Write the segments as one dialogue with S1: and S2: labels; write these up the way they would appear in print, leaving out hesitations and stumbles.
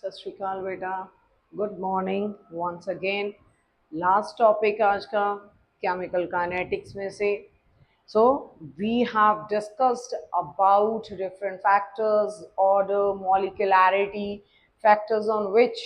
S1: सत श्रीकाल बेटा, good morning once again. Last topic आज का केमिकल काइनेटिक्स में से। So we have discussed about different factors, order, molecularity, factors on which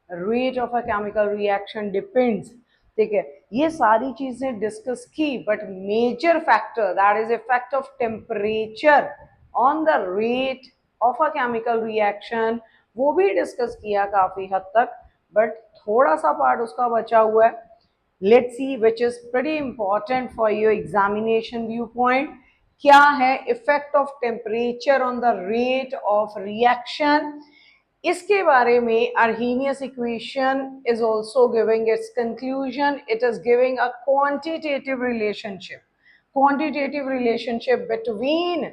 S1: rate of a chemical reaction depends. ठीक है, ये सारी चीजें डिस्कस की, but major factor that is effect of temperature on the rate of a chemical reaction, वो भी discuss किया काफी हद तक, बट थोड़ा सा पार्ट उसका बचा हुआ है। Let's see which is pretty important for your examination view point. क्या है effect of temperature on the rate of reaction? इसके बारे में Arrhenius equation is also giving its conclusion. It is giving a quantitative relationship between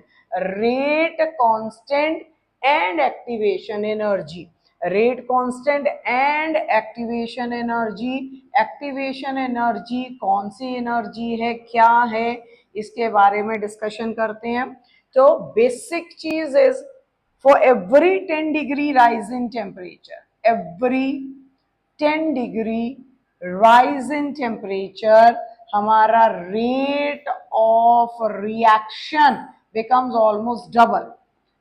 S1: rate constant and activation energy. Rate constant and activation energy. Activation energy कौन सी energy है, क्या है, इसके बारे में डिस्कशन करते हैं। तो बेसिक चीज is, for every 10 degree rise in temperature, every 10 degree rise in temperature, हमारा rate of reaction becomes almost double.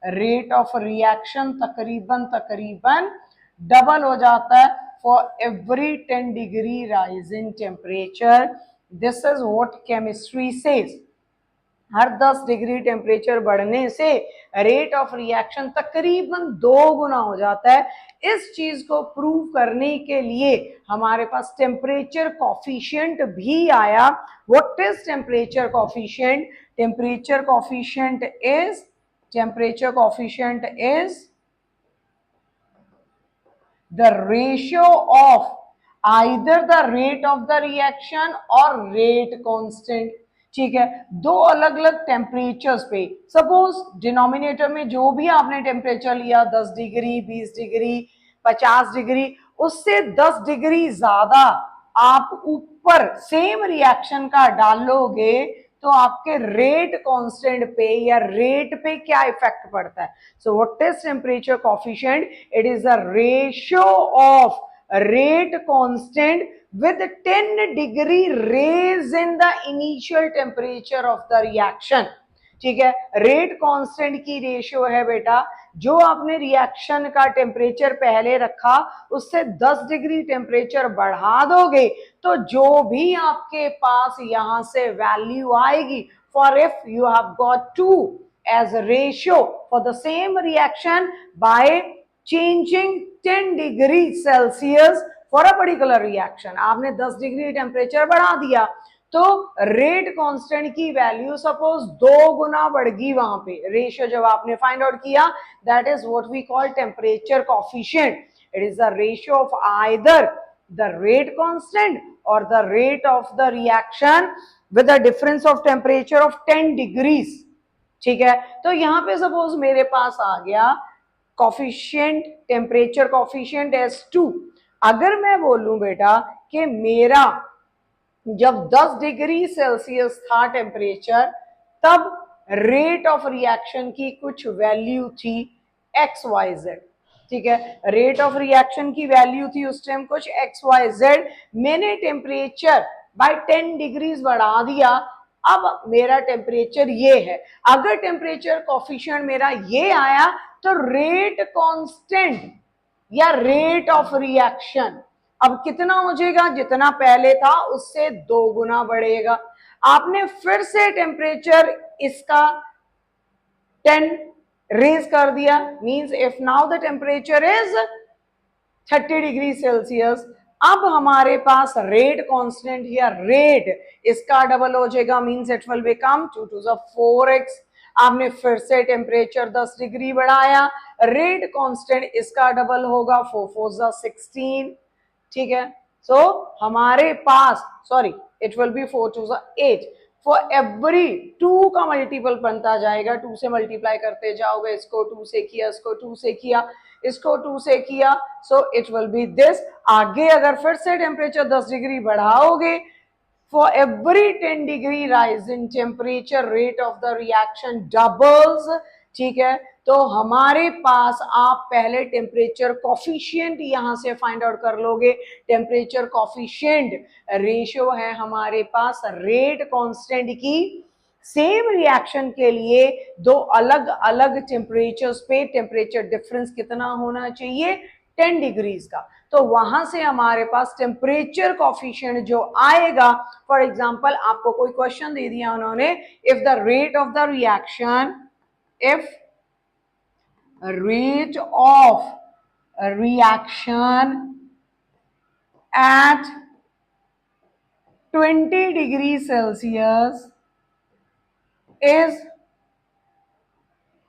S1: rate of reaction तकरीबन डबल हो जाता है for every 10 degree rise in temperature. This is what chemistry says. Her 10 degree temperature बढ़ने से rate of reaction तकरीबन 2 गुना हो जाता है। इस चीज को प्रूव करने के लिए हमारे पास टेम्परेचर कॉफिशिएंट भी आया। What is temperature coefficient? Temperature coefficient is the ratio of either the rate of the reaction or rate constant। ठीक है, दो अलग अलग टेम्परेचर्स पे, सपोज डिनोमिनेटर में जो भी आपने टेम्परेचर लिया 10 डिग्री, 20 डिग्री, 50 डिग्री, उससे 10 डिग्री ज्यादा आप ऊपर सेम रिएक्शन का डालोगे तो आपके रेट कांस्टेंट पे या रेट पे क्या इफेक्ट पड़ता है। So what is temperature coefficient? It is the ratio of rate constant with 10 degree raise in the initial temperature of the reaction। ठीक है, रेट कांस्टेंट की रेशियो है बेटा, जो आपने रिएक्शन का टेम्परेचर पहले रखा उससे 10 डिग्री टेम्परेचर बढ़ा दोगे तो जो भी आपके पास यहां से वैल्यू आएगी, for if you have got 2 as a ratio for the same reaction by changing 10 degree Celsius for a particular reaction, आपने 10 डिग्री टेम्परेचर बढ़ा दिया तो रेट कांस्टेंट की वैल्यू सपोज 2 गुना बढ़ गई। वहां पे रेशियो जब आपने फाइंड आउट किया, that is what we call temperature coefficient. It is the ratio of either the rate constant और the rate of the reaction with a difference of temperature of 10 degrees. ठीक है, तो यहां पे suppose मेरे पास आ गया coefficient, temperature coefficient S2। अगर मैं बोलूं बेटा कि मेरा जब 10 डिग्री सेल्सियस था टेम्परेचर, तब रेट ऑफ रिएक्शन की कुछ वैल्यू थी XYZ। ठीक है, रेट ऑफ रिएक्शन की वैल्यू थी उस टाइम कुछ XYZ। मैंने टेम्परेचर बाय 10 डिग्रीज बढ़ा दिया, अब मेरा टेम्परेचर ये है। अगर टेम्परेचर कोफिशिएंट मेरा ये आया तो रेट कांस्टेंट या रेट ऑफ रिएक्शन अब कितना हो जाएगा? जितना पहले था उससे 2 गुना बढ़ेगा। आपने फिर से टेम्परेचर इसका 10 रेज कर दिया, means if now the temperature is 30 degree Celsius, अब हमारे पास रेट कांस्टेंट या रेट इसका डबल हो जाएगा, means it will become 2 to the 4x। आपने फिर से टेम्परेचर 10 डिग्री बढ़ाया, रेट कांस्टेंट इसका डबल होगा, 4 4 16। ठीक है, सो हमारे पास sorry it will be 4 2 8। For every 2 का मल्टीपल बनता जाएगा, 2 से मल्टीप्लाई करते जाओगे, इसको 2 से किया, इसको 2 से किया, इसको 2 से किया, so it will B this. आगे अगर फिर से temperature 10 degree बढ़ाओगे, for every 10 degree rise in temperature, rate of the reaction doubles ठीक है, तो हमारे पास आप पहले टेम्परेचर कॉफिशिएंट यहां से फाइंड आउट कर लोगे। टेम्परेचर कॉफिशिएंट रेशियो है हमारे पास रेट कांस्टेंट की। सेम रिएक्शन के लिए दो अलग अलग टेम्परेचर्स पे टेम्परेचर डिफरेंस कितना होना चाहिए, 10 डिग्रीज का। तो वहां से हमारे पास टेम्परेचर कॉफिशिएंट जो आएगा, फॉर एग्जांपल आपको कोई क्वेश्चन दे दिया उन्होंने, if the rate of the reaction, if rate of reaction at 20 degrees Celsius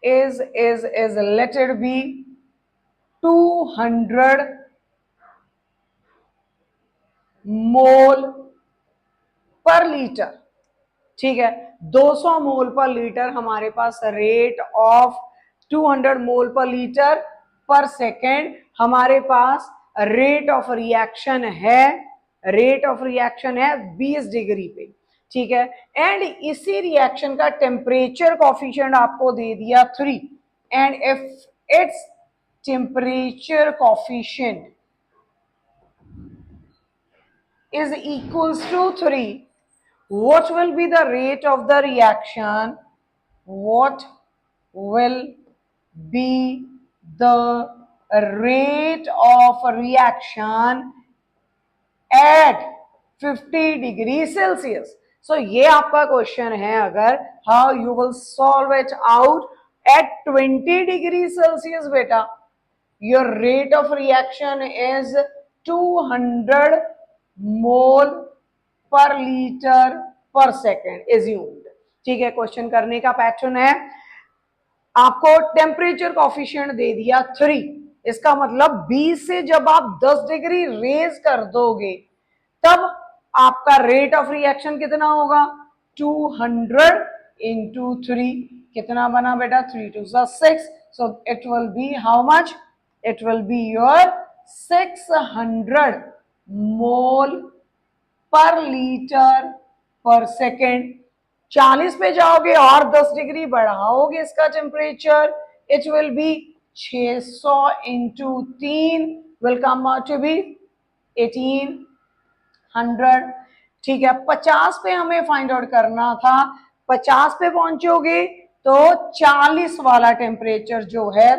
S1: is let it be 200 मोल पर लीटर। ठीक है, 200 मोल पर लीटर हमारे पास रेट ऑफ 200 मोल पर लीटर पर सेकेंड हमारे पास रेट ऑफ रिएक्शन है, रेट ऑफ रिएक्शन है 20 डिग्री पे। ठीक है, एंड इसी रिएक्शन का टेम्परेचर कॉफिशिएंट आपको दे दिया 3, and if its temperature coefficient is equals to 3, what will be the rate of the reaction? What will be the rate of reaction at 50 degree Celsius? So ये आपका question है, अगर how you will solve it out at 20 degree Celsius बेटा, your rate of reaction is 200 मोल पर litre पर second assumed. ठीक है, question करने का पैटर्न है, आपको टेम्परेचर कॉफिशिएंट दे दिया 3, इसका मतलब 20 से जब आप 10 डिग्री रेज कर दोगे तब आपका रेट ऑफ रिएक्शन कितना होगा, 200 इंटू 3, कितना बना बेटा, 3 2 6, so it will be how much, it will be your 600 मोल पर लीटर पर सेकेंड। 40 पे जाओगे और 10 डिग्री बढ़ाओगे इसका temperature, it will be 600 into 3 will come out to be 1800। ठीक है, 50 पे हमें फाइंड आउट करना था, 50 पे पहुंचोगे तो 40 वाला टेम्परेचर जो है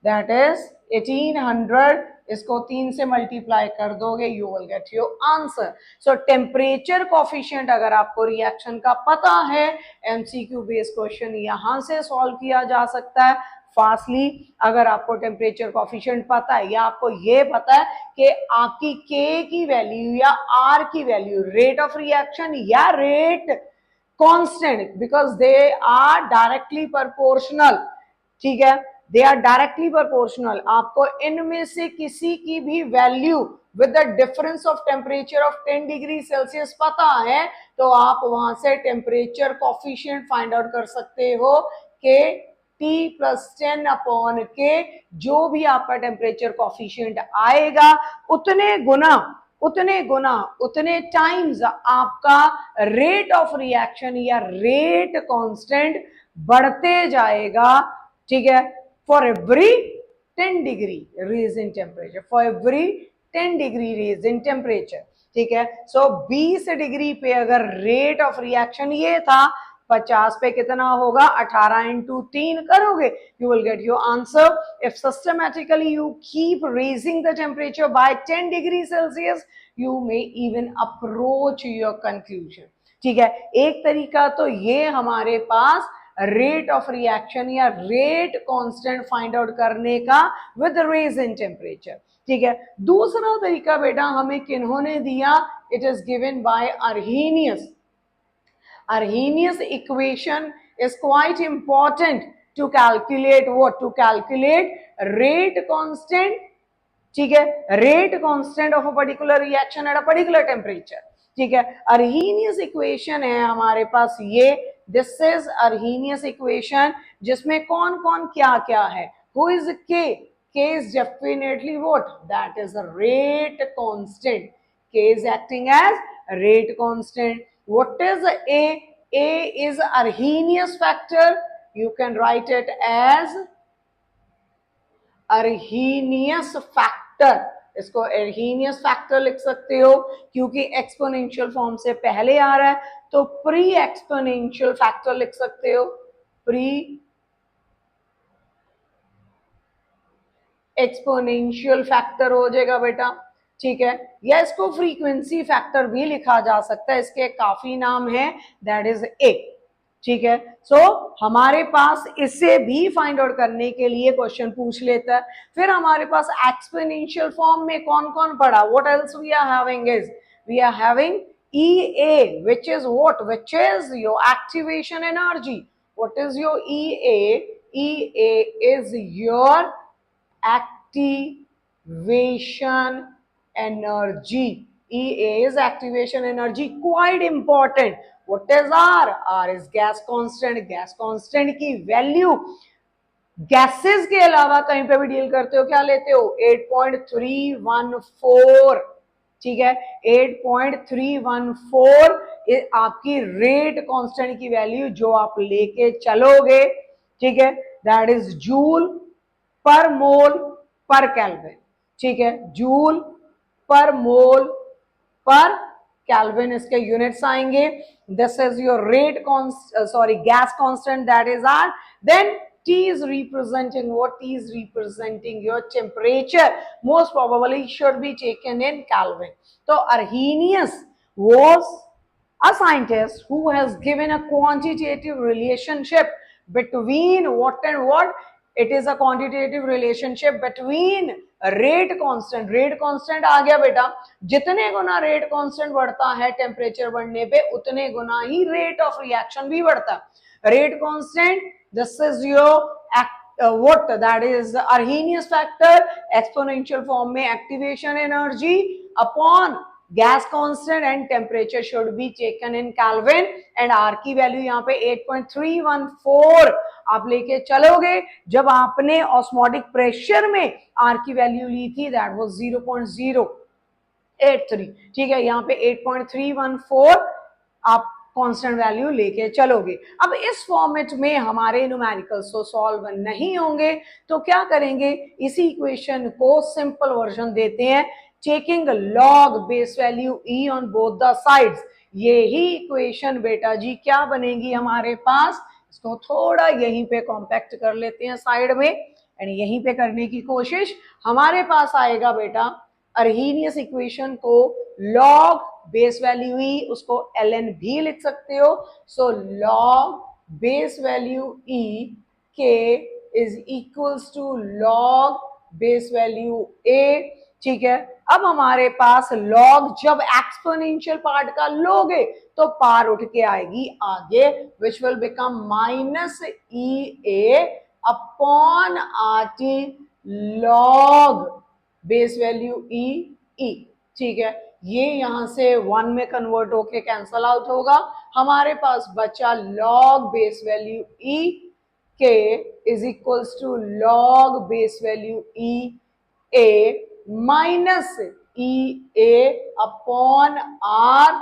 S1: दैट इज 1800, इसको 3 से मल्टीप्लाई कर दोगे, you will get your answer. So temperature coefficient अगर आपको रिएक्शन का पता है, एमसीक्यू बेस्ड क्वेश्चन यहां से सॉल्व किया जा सकता है फास्टली। अगर आपको टेम्परेचर कॉफिशिएंट पता है या आपको ये पता है कि आपकी के की वैल्यू या आर की वैल्यू, रेट ऑफ रिएक्शन या rate constant, because they are directly proportional. ठीक है, दे आर डायरेक्टली प्रोपोर्शनल, आपको इनमें से किसी की भी value with the difference of temperature of 10 degree Celsius पता है तो आप वहां से टेम्परेचर कॉफिशिएंट फाइंड आउट कर सकते हो कि T प्लस 10 अपॉन के, जो भी आपका टेम्परेचर कॉफिशिएंट आएगा उतने टाइम्स आपका रेट ऑफ रिएक्शन या रेट कांस्टेंट बढ़ते जाएगा। ठीक है, for every 10 degree rise in temperature, for every 10 degree rise in temperature. ठीक है, सो 20 डिग्री पे अगर रेट ऑफ रिएक्शन ये था, 50 पे कितना होगा, 18 इंटू 3 करोगे, you will get your answer. If systematically you keep raising the temperature by 10 degree Celsius, you may even approach your conclusion. ठीक है, एक तरीका तो ये हमारे पास रेट ऑफ रिएक्शन या रेट कांस्टेंट फाइंड आउट करने का विद रेज इन टेम्परेचर। ठीक है, दूसरा तरीका बेटा हमें किन्होंने दिया, it is given by Arrhenius. Arrhenius equation is quite important to calculate what, to calculate rate constant। ठीक है, rate constant of a particular reaction at a particular temperature। ठीक है, Arrhenius equation है हमारे पास ये, this is Arrhenius equation, जिसमें कौन कौन क्या क्या है, who is K, K is definitely what, that is a rate constant, K is acting as rate constant। What is A? A is Arrhenius factor, you can write it as Arrhenius factor, इसको Arrhenius factor लिख सकते हो क्योंकि exponential form से पहले आ रहा है, तो प्री एक्सपोनेंशियल फैक्टर लिख सकते हो, प्री एक्सपोनेंशियल फैक्टर हो जाएगा बेटा, ठीक है। या इसको फ्रीक्वेंसी फैक्टर भी लिखा जा सकता है, इसके काफी नाम है, दैट इज ए, ठीक है। सो हमारे पास इससे भी फाइंड आउट करने के लिए क्वेश्चन पूछ लेता है। फिर हमारे पास एक्सपोनेंशियल फॉर्म में कौन कौन पड़ा, what else we are having is, we are having EA, which is what, which is your activation energy. What is your EA? EA is your activation energy. EA is activation energy, quite important. What is R? R is gas constant. gas constant की value gases के अलावा कहीं पे भी deal करते हो क्या लेते हो, 8.314, ठीक है। 8.314 आपकी रेट कांस्टेंट की वैल्यू जो आप लेके चलोगे, ठीक है, दैट इज जूल पर मोल पर केल्विन, ठीक है, जूल पर मोल पर केल्विन इसके यूनिट्स आएंगे। This is your rate gas constant, that is R. Then T is representing what? T is representing your temperature. Most probably should be taken in Kelvin. So Arrhenius was a scientist who has given a quantitative relationship between what and what? It is a quantitative relationship between rate constant. Rate constant आ गया बेटा, जितने गुना rate constant बढ़ता है temperature बढ़ने पे उतने गुना ही rate of reaction भी बढ़ता है। Rate constant, this is your what, that is Arrhenius factor, exponential form में activation energy upon gas constant and temperature should be taken in Kelvin and R की वैल्यू यहाँ पे 8.314 आप लेके चलोगे। जब आपने ऑस्मोटिक प्रेशर में R की वैल्यू ली थी दैट वाज 0.083, ठीक है, यहाँ पे 8.314 आप कांस्टेंट वैल्यू लेके चलोगे। अब इस फॉर्मेट में हमारे न्यूमेरिकल्स तो सॉल्व नहीं होंगे, तो क्या करेंगे, इसी इक्वेशन को सिंपल वर्जन देते हैं, taking log base value E on both the sides. ये ही इक्वेशन बेटा जी क्या बनेगी हमारे पास, इसको थोड़ा यहीं पे कॉम्पैक्ट कर लेते हैं साइड में एंड यहीं पे करने की कोशिश। हमारे पास आएगा बेटा अर्हीनियस इक्वेशन को लॉग बेस वैल्यू ई, उसको ln भी लिख सकते हो। सो लॉग बेस वैल्यू ई के is equals to log base value A, ठीक है। अब हमारे पास लॉग जब एक्सपोनेंशियल पार्ट का लोगे तो पार उठ के आएगी आगे, which will become minus E A upon R T log base value e e, ठीक है। ये यहां से 1 में कन्वर्ट होके कैंसल आउट होगा, हमारे पास बचा लॉग बेस वैल्यू ई के is equals to log base value E A minus E A upon R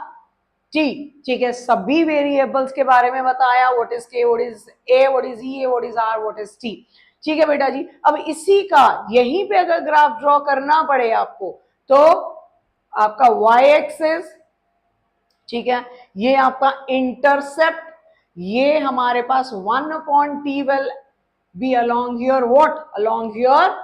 S1: T, ठीक है। सभी वेरिएबल्स के बारे में बताया, what is K, what is A, what is E A, what is R, what is T, ठीक है बेटा जी। अब इसी का यहीं पे अगर ग्राफ ड्रॉ करना पड़े आपको तो आपका y एक्सिस, ठीक है, ये आपका इंटरसेप्ट, ये हमारे पास 1/t will be along your what, along your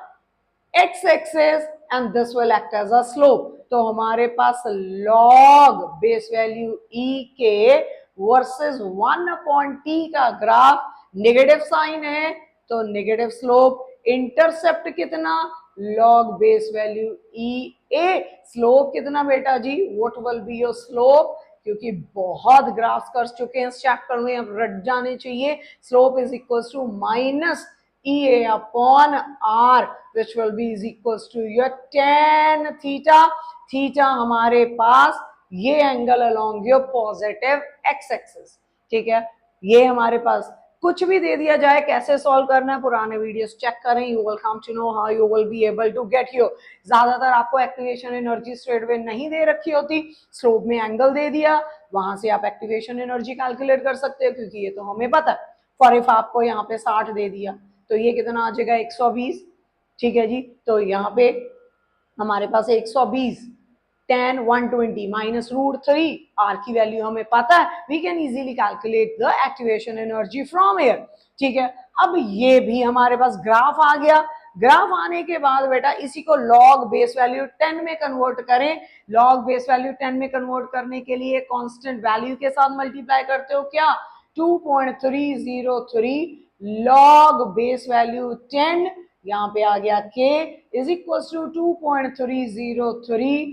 S1: x axis and this will act as a slope। तो हमारे पास log बेस वैल्यू e के वर्सेस 1/t का ग्राफ नेगेटिव साइन है तो नेगेटिव स्लोप, इंटरसेप्ट कितना, log base value E A, slope कितना बेटा जी, what will be your slope, क्योंकि बहुत ग्राफ्स कर चुके हैं इस चैप्टर में, अब रट जाने चाहिए। Slope is equals to minus E A upon R which will be is equals to your tan theta. Theta हमारे पास ये angle along your positive X axis, ठीक है। ये हमारे पास कुछ भी दे दिया जाए, कैसे सॉल्व करना है पुराने वीडियोस चेक करें, you will come to know how you will be able to get your. ज्यादातर आपको एक्टिवेशन एनर्जी स्ट्रेट वे नहीं दे रखी होती, स्लोप में एंगल दे दिया, वहां से आप एक्टिवेशन एनर्जी कैलकुलेट कर सकते हो क्योंकि ये तो हमें पता है। फॉर इफ आपको यहाँ पे 60 दे दिया तो ये कितना आ जाएगा 120, ठीक है जी। तो यहाँ पे हमारे पास 120 10 120 माइनस √3, आर की वैल्यू हमें पता है, we can easily calculate the activation energy from air, ठीक है। अब ये भी हमारे पास ग्राफ आ गया। ग्राफ आने के बाद बेटा इसी को लॉग बेस वैल्यू 10 में कन्वर्ट करें। लॉग बेस वैल्यू 10 में कन्वर्ट करने के लिए कांस्टेंट वैल्यू के साथ मल्टीप्लाई करते हो क्या, 2.303 लॉग बेस वैल्यू 10, यहाँ पे आ गया k is equal to 2.303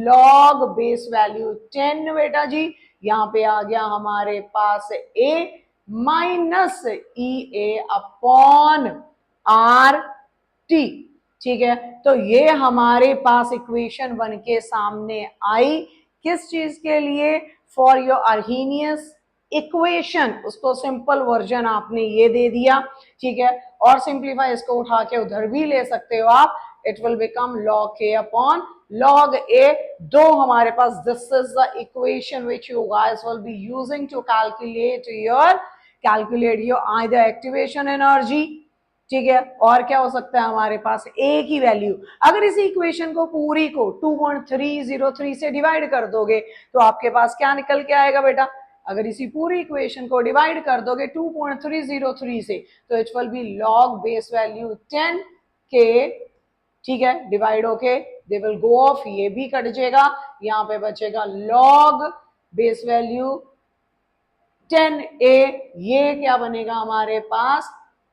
S1: log base value 10 बेटा जी। यहाँ पे आ गया हमारे पास a minus E A upon R T, ठीक है। तो ये हमारे पास इक्वेशन बन के सामने आई, किस चीज के लिए, फॉर योर अर्हीनियस इक्वेशन, उसको सिंपल वर्जन आपने ये दे दिया, ठीक है। और सिंप्लीफाई इसको उठा के उधर भी ले सकते हो आप, it will become log k upon log a। दो हमारे पास this is the equation which you guys will be using to calculate your either activation energy, ठीक है। और क्या हो सकता है हमारे पास a की वैल्यू, अगर इसी इक्वेशन को पूरी को 2.303 से डिवाइड कर दोगे तो आपके पास क्या निकल के आएगा बेटा, अगर इसी पूरी इक्वेशन को डिवाइड कर दोगे 2.303 से तो it will be log base value 10 के, ठीक है, डिवाइड होके दे विल गो ऑफ, ये भी कट जाएगा, यहाँ पे बचेगा लॉग बेस वैल्यू 10a, ये क्या बनेगा हमारे पास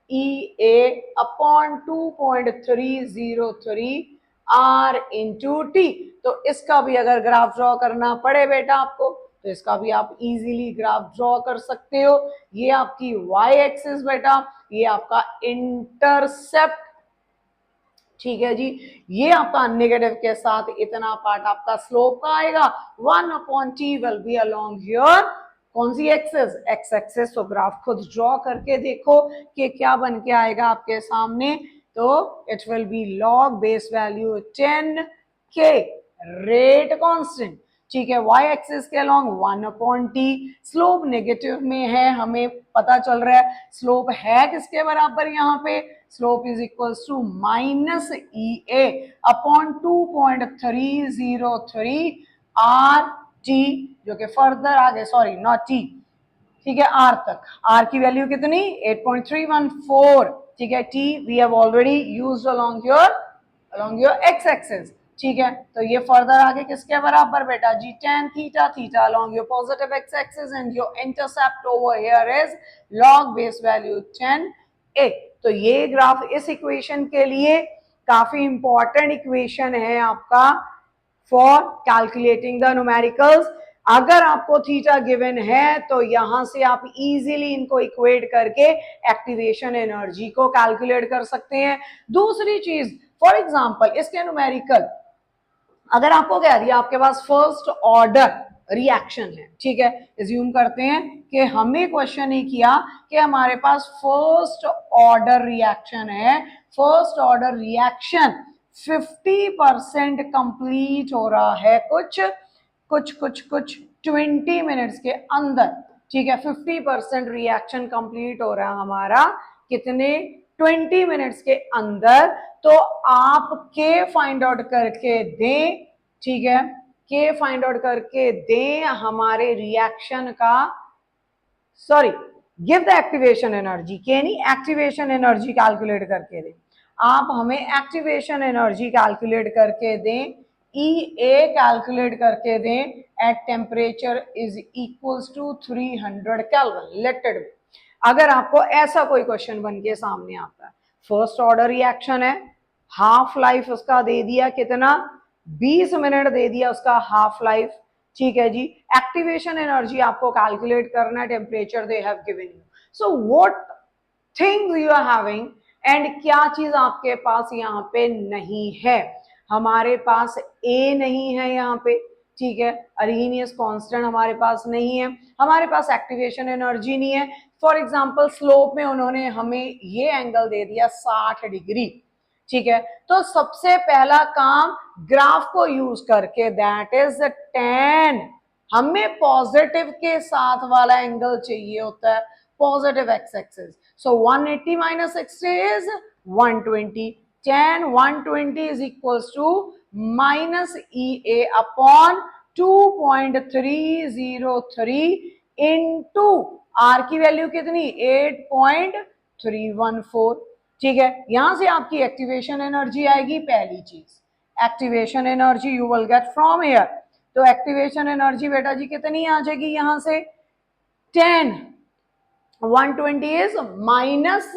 S1: ई A upon 2.303 r into T. तो इसका भी अगर ग्राफ ड्रॉ करना पड़े बेटा आपको तो इसका भी आप इजीली ग्राफ ड्रॉ कर सकते हो। ये आपकी y एक्सिस बेटा, ये आपका इंटरसेप्ट, ठीक है जी। ये आपका नेगेटिव के साथ इतना पार्ट आपका स्लोप का आएगा, 1/t will be along your कौन सी एक्सेस, एक्स एक्सेस। तो ग्राफ खुद ड्रॉ करके देखो कि क्या बन के आएगा आपके सामने, तो it will be log base value 10 के रेट कांस्टेंट, ठीक है, y एक्सिस के अलोंग 1/t, स्लोप नेगेटिव में है, हमें पता चल रहा है स्लोप है किसके बराबर, यहाँ पे slope is equal to minus E A upon 2.303 R T, जो कि फर्दर आगे, सॉरी नॉट टी, ठीक है, आर तक, आर की वैल्यू कितनी 8.314, ठीक है। T V have already used along your x axis, ठीक है। तो ये फर्दर आगे किसके बराबर बेटा जी, tan theta theta along your positive X axis and your intercept over here is log base value 10a। तो ये ग्राफ इस इक्वेशन के लिए काफी इंपॉर्टेंट इक्वेशन है आपका फॉर कैलकुलेटिंग द न्यूमेरिकल्स। अगर आपको थीटा गिवन है तो यहां से आप इजीली इनको इक्वेट करके एक्टिवेशन एनर्जी को कैलकुलेट कर सकते हैं। दूसरी चीज, फॉर एग्जांपल इसके न्यूमेरिकल अगर आपको कह दिया आपके पास फर्स्ट ऑर्डर रिएक्शन है, ठीक है, एज्यूम करते हैं कि हमें क्वेश्चन ही किया कि हमारे पास फर्स्ट ऑर्डर रिएक्शन है, फर्स्ट ऑर्डर रिएक्शन 50% कंप्लीट हो रहा है कुछ 20 मिनट्स के अंदर, ठीक है। 50% रिएक्शन कंप्लीट हो रहा है हमारा कितने 20 मिनट्स के अंदर। तो आप के फाइंड आउट करके दें, ठीक है, के फाइंड आउट करके दें हमारे रिएक्शन का, sorry give the activation energy, के नहीं एक्टिवेशन एनर्जी कैलकुलेट करके दें, आप हमें एक्टिवेशन एनर्जी कैलकुलेट करके दें, ई ए कैलकुलेट करके दें at temperature is equals to 300 kelvin, let it be. अगर आपको ऐसा कोई क्वेश्चन बन के सामने आता है, फर्स्ट ऑर्डर रिएक्शन है, हाफ लाइफ उसका दे दिया कितना 20 मिनट दे दिया उसका हाफ लाइफ, ठीक है जी। एक्टिवेशन एनर्जी आपको कैलकुलेट करना है, temperature they have given you, so what things you are having and क्या चीज आपके पास यहाँ पे नहीं है, हमारे पास ए नहीं है यहाँ पे, ठीक है, अर्हीनियस कांस्टेंट हमारे पास नहीं है, हमारे पास एक्टिवेशन एनर्जी नहीं है। फॉर एग्जांपल स्लोप में उन्होंने हमें ये एंगल दे दिया 60 डिग्री, ठीक है। तो सबसे पहला काम ग्राफ को यूज करके, दैट इज tan, हमें पॉजिटिव के साथ वाला एंगल चाहिए होता है, positive x-axis. So 180 minus 60 is 120. Tan 120 is equals to minus EA upon 2.303 into R की वैल्यू कितनी 8.314. ठीक है, यहां से आपकी एक्टिवेशन एनर्जी आएगी. पहली चीज activation energy you will get from here. तो एक्टिवेशन एनर्जी बेटा जी कितनी आ जाएगी यहां से 10. 120 इज माइनस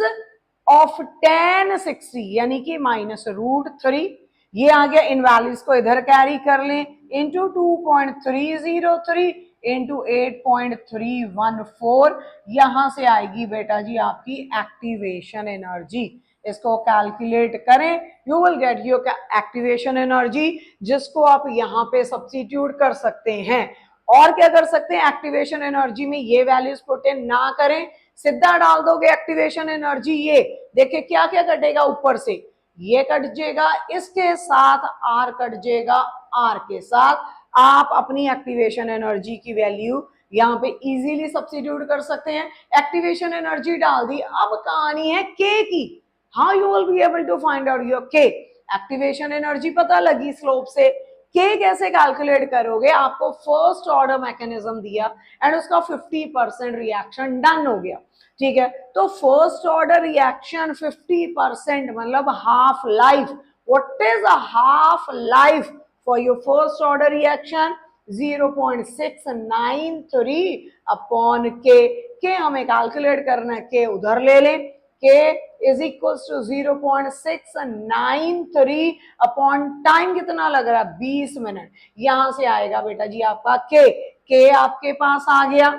S1: ऑफ 10 60 यानी कि माइनस √3. ये आ गया. इन वैल्यूज को इधर कैरी कर लें इंटू 2.303 इंटू 8.314. यहां से आएगी बेटा जी आपकी एक्टिवेशन एनर्जी. इसको कैलकुलेट करें, you will get your activation energy, जिसको आप यहाँ पे सब्स्टिट्यूट कर सकते हैं. और क्या कर सकते हैं, एक्टिवेशन एनर्जी में ये वैल्यूज पुट इन ना करें, सीधा डाल दोगे एक्टिवेशन एनर्जी. ये देखिए क्या क्या कटेगा ऊपर से, ये कट जाएगा, इसके साथ आर कट जाएगा, आर के साथ आप अपनी एक्टिवेशन एनर्जी की वैल्यू यहाँ पे इजीली सब्स्टिट्यूट कर सकते हैं. एक्टिवेशन एनर्जी डाल दी. अब कहानी है के की. How you will be able to find out your K. Activation energy पता लगी स्लोप से, के कैसे कैलकुलेट करोगे. आपको फर्स्ट ऑर्डर मैकेनिज्म दिया एंड उसका 50% रिएक्शन डन हो गया. ठीक है, तो फर्स्ट ऑर्डर रिएक्शन 50% मतलब half life. What is a half life for your first order reaction 0.693 upon के हमें कैलकुलेट करना है. के उधर ले लें. K is equal to 0.693 upon time कितना लग रहा है 20 मिनट. यहां से आएगा बेटा जी आपका के आपके पास आ गया.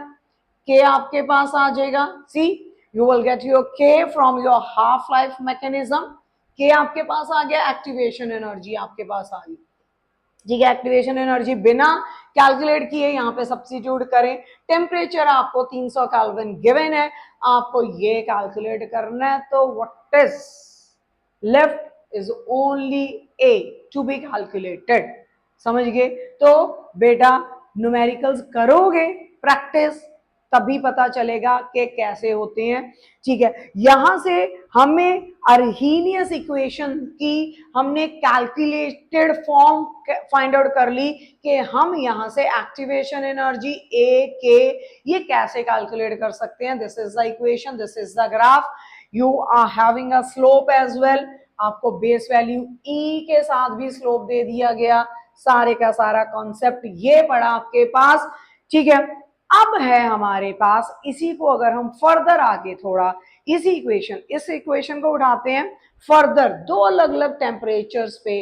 S1: के आपके पास आ जाएगा. सी यू विल गेट योर के from your half life mechanism. के आपके पास आ गया. एक्टिवेशन एनर्जी आपके पास आ गई. ठीक है, एक्टिवेशन एनर्जी बिना कैलकुलेट किए यहाँ पे सब्स्टिट्यूट करें. टेम्परेचर आपको 300 केल्विन गिवन है, आपको ये कैलकुलेट करना है. तो what is left is only A to be calculated. समझ गए. तो बेटा न्यूमेरिकल्स करोगे प्रैक्टिस तभी पता चलेगा कि कैसे होते हैं. ठीक है, यहां से हमें अर्हीनियस इक्वेशन की हमने कैलकुलेटेड फॉर्म फाइंड आउट कर ली कि हम यहां से एक्टिवेशन एनर्जी ए के ये कैसे कैलकुलेट कर सकते हैं. This is the equation, this is the graph. You are having a slope as well. आपको बेस वैल्यू ई के साथ भी स्लोप दे दिया गया. सारे का सारा कॉन्सेप्ट ये पड़ा आपके पास. ठीक है, अब है हमारे पास इसी को अगर हम फर्दर आगे थोड़ा इस इक्वेशन को उठाते हैं फर्दर, दो अलग अलग टेम्परेचर्स पे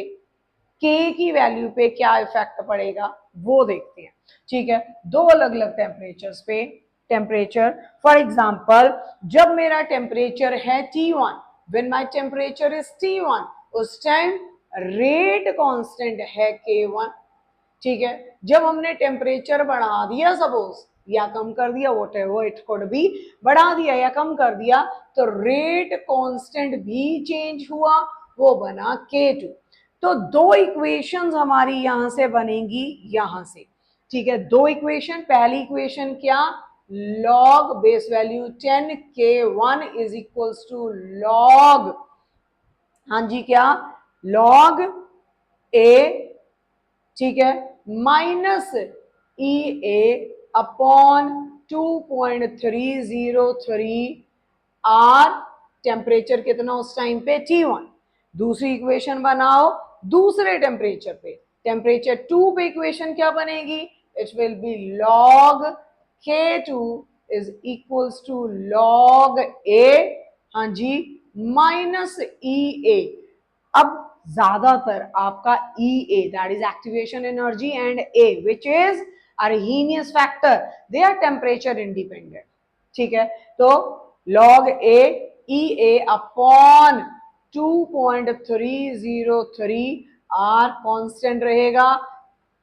S1: के की वैल्यू पे क्या इफेक्ट पड़ेगा वो देखते हैं. ठीक है, दो अलग अलग टेम्परेचर्स पे. टेम्परेचर फॉर एग्जांपल जब मेरा टेम्परेचर है T1, when my temperature is T1, उस टाइम रेट कांस्टेंट है K1. ठीक है, जब हमने टेम्परेचर बढ़ा दिया सपोज या कम कर दिया, व्हाटएवर इट कुड बी, बढ़ा दिया या कम कर दिया, तो रेट कांस्टेंट भी चेंज हुआ, वो बना K2. तो दो इक्वेशंस हमारी यहां से बनेंगी यहां से. ठीक है, दो इक्वेशन. पहली इक्वेशन क्या, log base value 10 K1 is equals to log, हाँ जी क्या, लॉग ए. ठीक है, minus E A upon 2.303 R. Temperature कितना उस टाइम पे T1. दूसरी इक्वेशन बनाओ दूसरे टेम्परेचर पे, टेम्परेचर 2 पे इक्वेशन क्या बनेगी, it will be log K2 is equals to log A, हाँ जी, माइनस ई ए. अब ज्यादातर आपका EA that is activation energy and A which is Arrhenius factor, they are temperature independent. ठीक है, तो log A EA upon 2.303 R constant रहेगा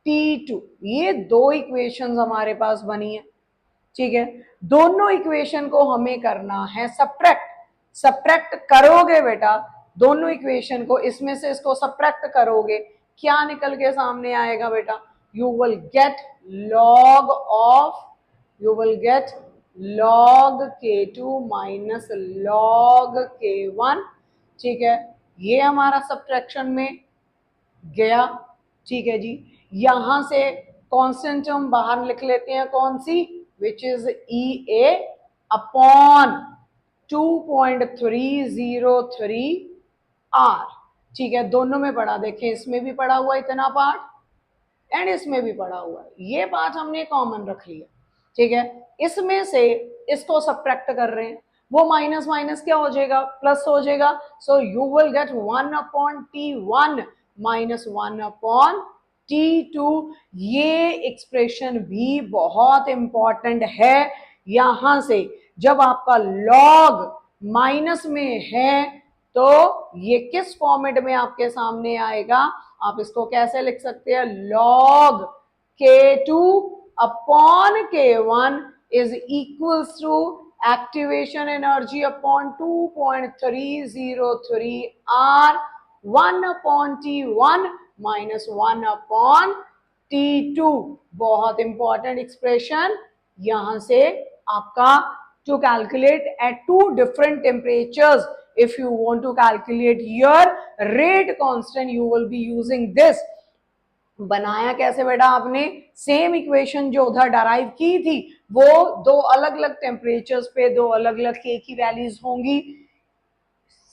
S1: T2. ये दो इक्वेशंस हमारे पास बनी है. ठीक है, दोनों इक्वेशन को हमें करना है सब्ट्रैक्ट. सब्ट्रैक्ट करोगे बेटा दोनों इक्वेशन को, इसमें से इसको सब्ट्रैक्ट करोगे, क्या निकल के सामने आएगा बेटा, you will get log of log K2 minus log K1, ठीक है, ये हमारा सब्ट्रैक्शन में गया, ठीक है जी। यहां से कांस्टेंट हम बाहर लिख लेते हैं, कौन सी, which is E A upon 2.303 R, ठीक है, दोनों में पढ़ा, देखें इसमें भी पढ़ा हुआ इतना पार्ट एंड इसमें भी पढ़ा हुआ है, ये पार्ट हमने कॉमन रख लिया, ठीक है। इसमें से इसको सब्ट्रैक्ट कर रहे हैं, वो माइनस माइनस क्या हो जाएगा, प्लस हो जाएगा, सो you will gate 1/T1 minus 1/T2। ये एक्सप्रेशन भी बहुत इंपॉर्टेंट है, यहां से जब आपका लॉग माइनस में है तो ये किस फॉर्मेट में आपके सामने आएगा, आप इसको कैसे लिख सकते हैं, log K2 upon K1 is equals to activation energy upon 2.303 R 1/T1 minus 1/T2। बहुत इंपॉर्टेंट एक्सप्रेशन, यहां से आपका to calculate at two different temperatures, if you want to calculate your rate constant you will be using this। बनाया कैसे बेटा आपने, same equation जो उधर डराइव की थी वो दो अलग अलग टेम्परेचर्स पे दो अलग अलग के की वैल्यूज होंगी,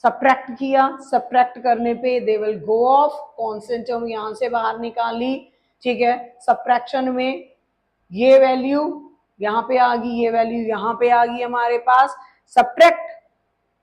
S1: सब्ट्रैक्ट किया, सब्ट्रैक्ट करने पे they will go of, constant term यहां से बाहर निकाली, ठीक है, सब्ट्रैक्शन में ये वैल्यू यहां पे आ गई, ये वैल्यू यहां पे आ गई हमारे पास, सब्ट्रैक्ट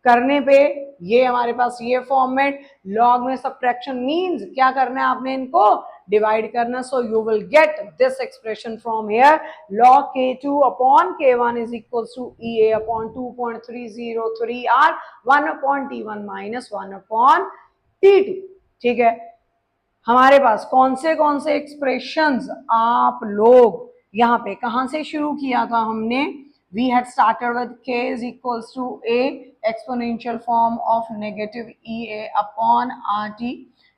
S1: करने पे ये हमारे पास ये फॉर्मेट, लॉग में सब्ट्रैक्शन मींस क्या करना है आपने, इनको डिवाइड करना, so you will get this expression from here, log K2 upon K1 is equals to EA upon 2.303 R 1/T1 minus 1/T2, ठीक है। हमारे पास कौन से एक्सप्रेशंस आप लोग यहाँ पे कहां से शुरू किया था हमने, we had started with k is equals to a exponential form of negative EA upon RT,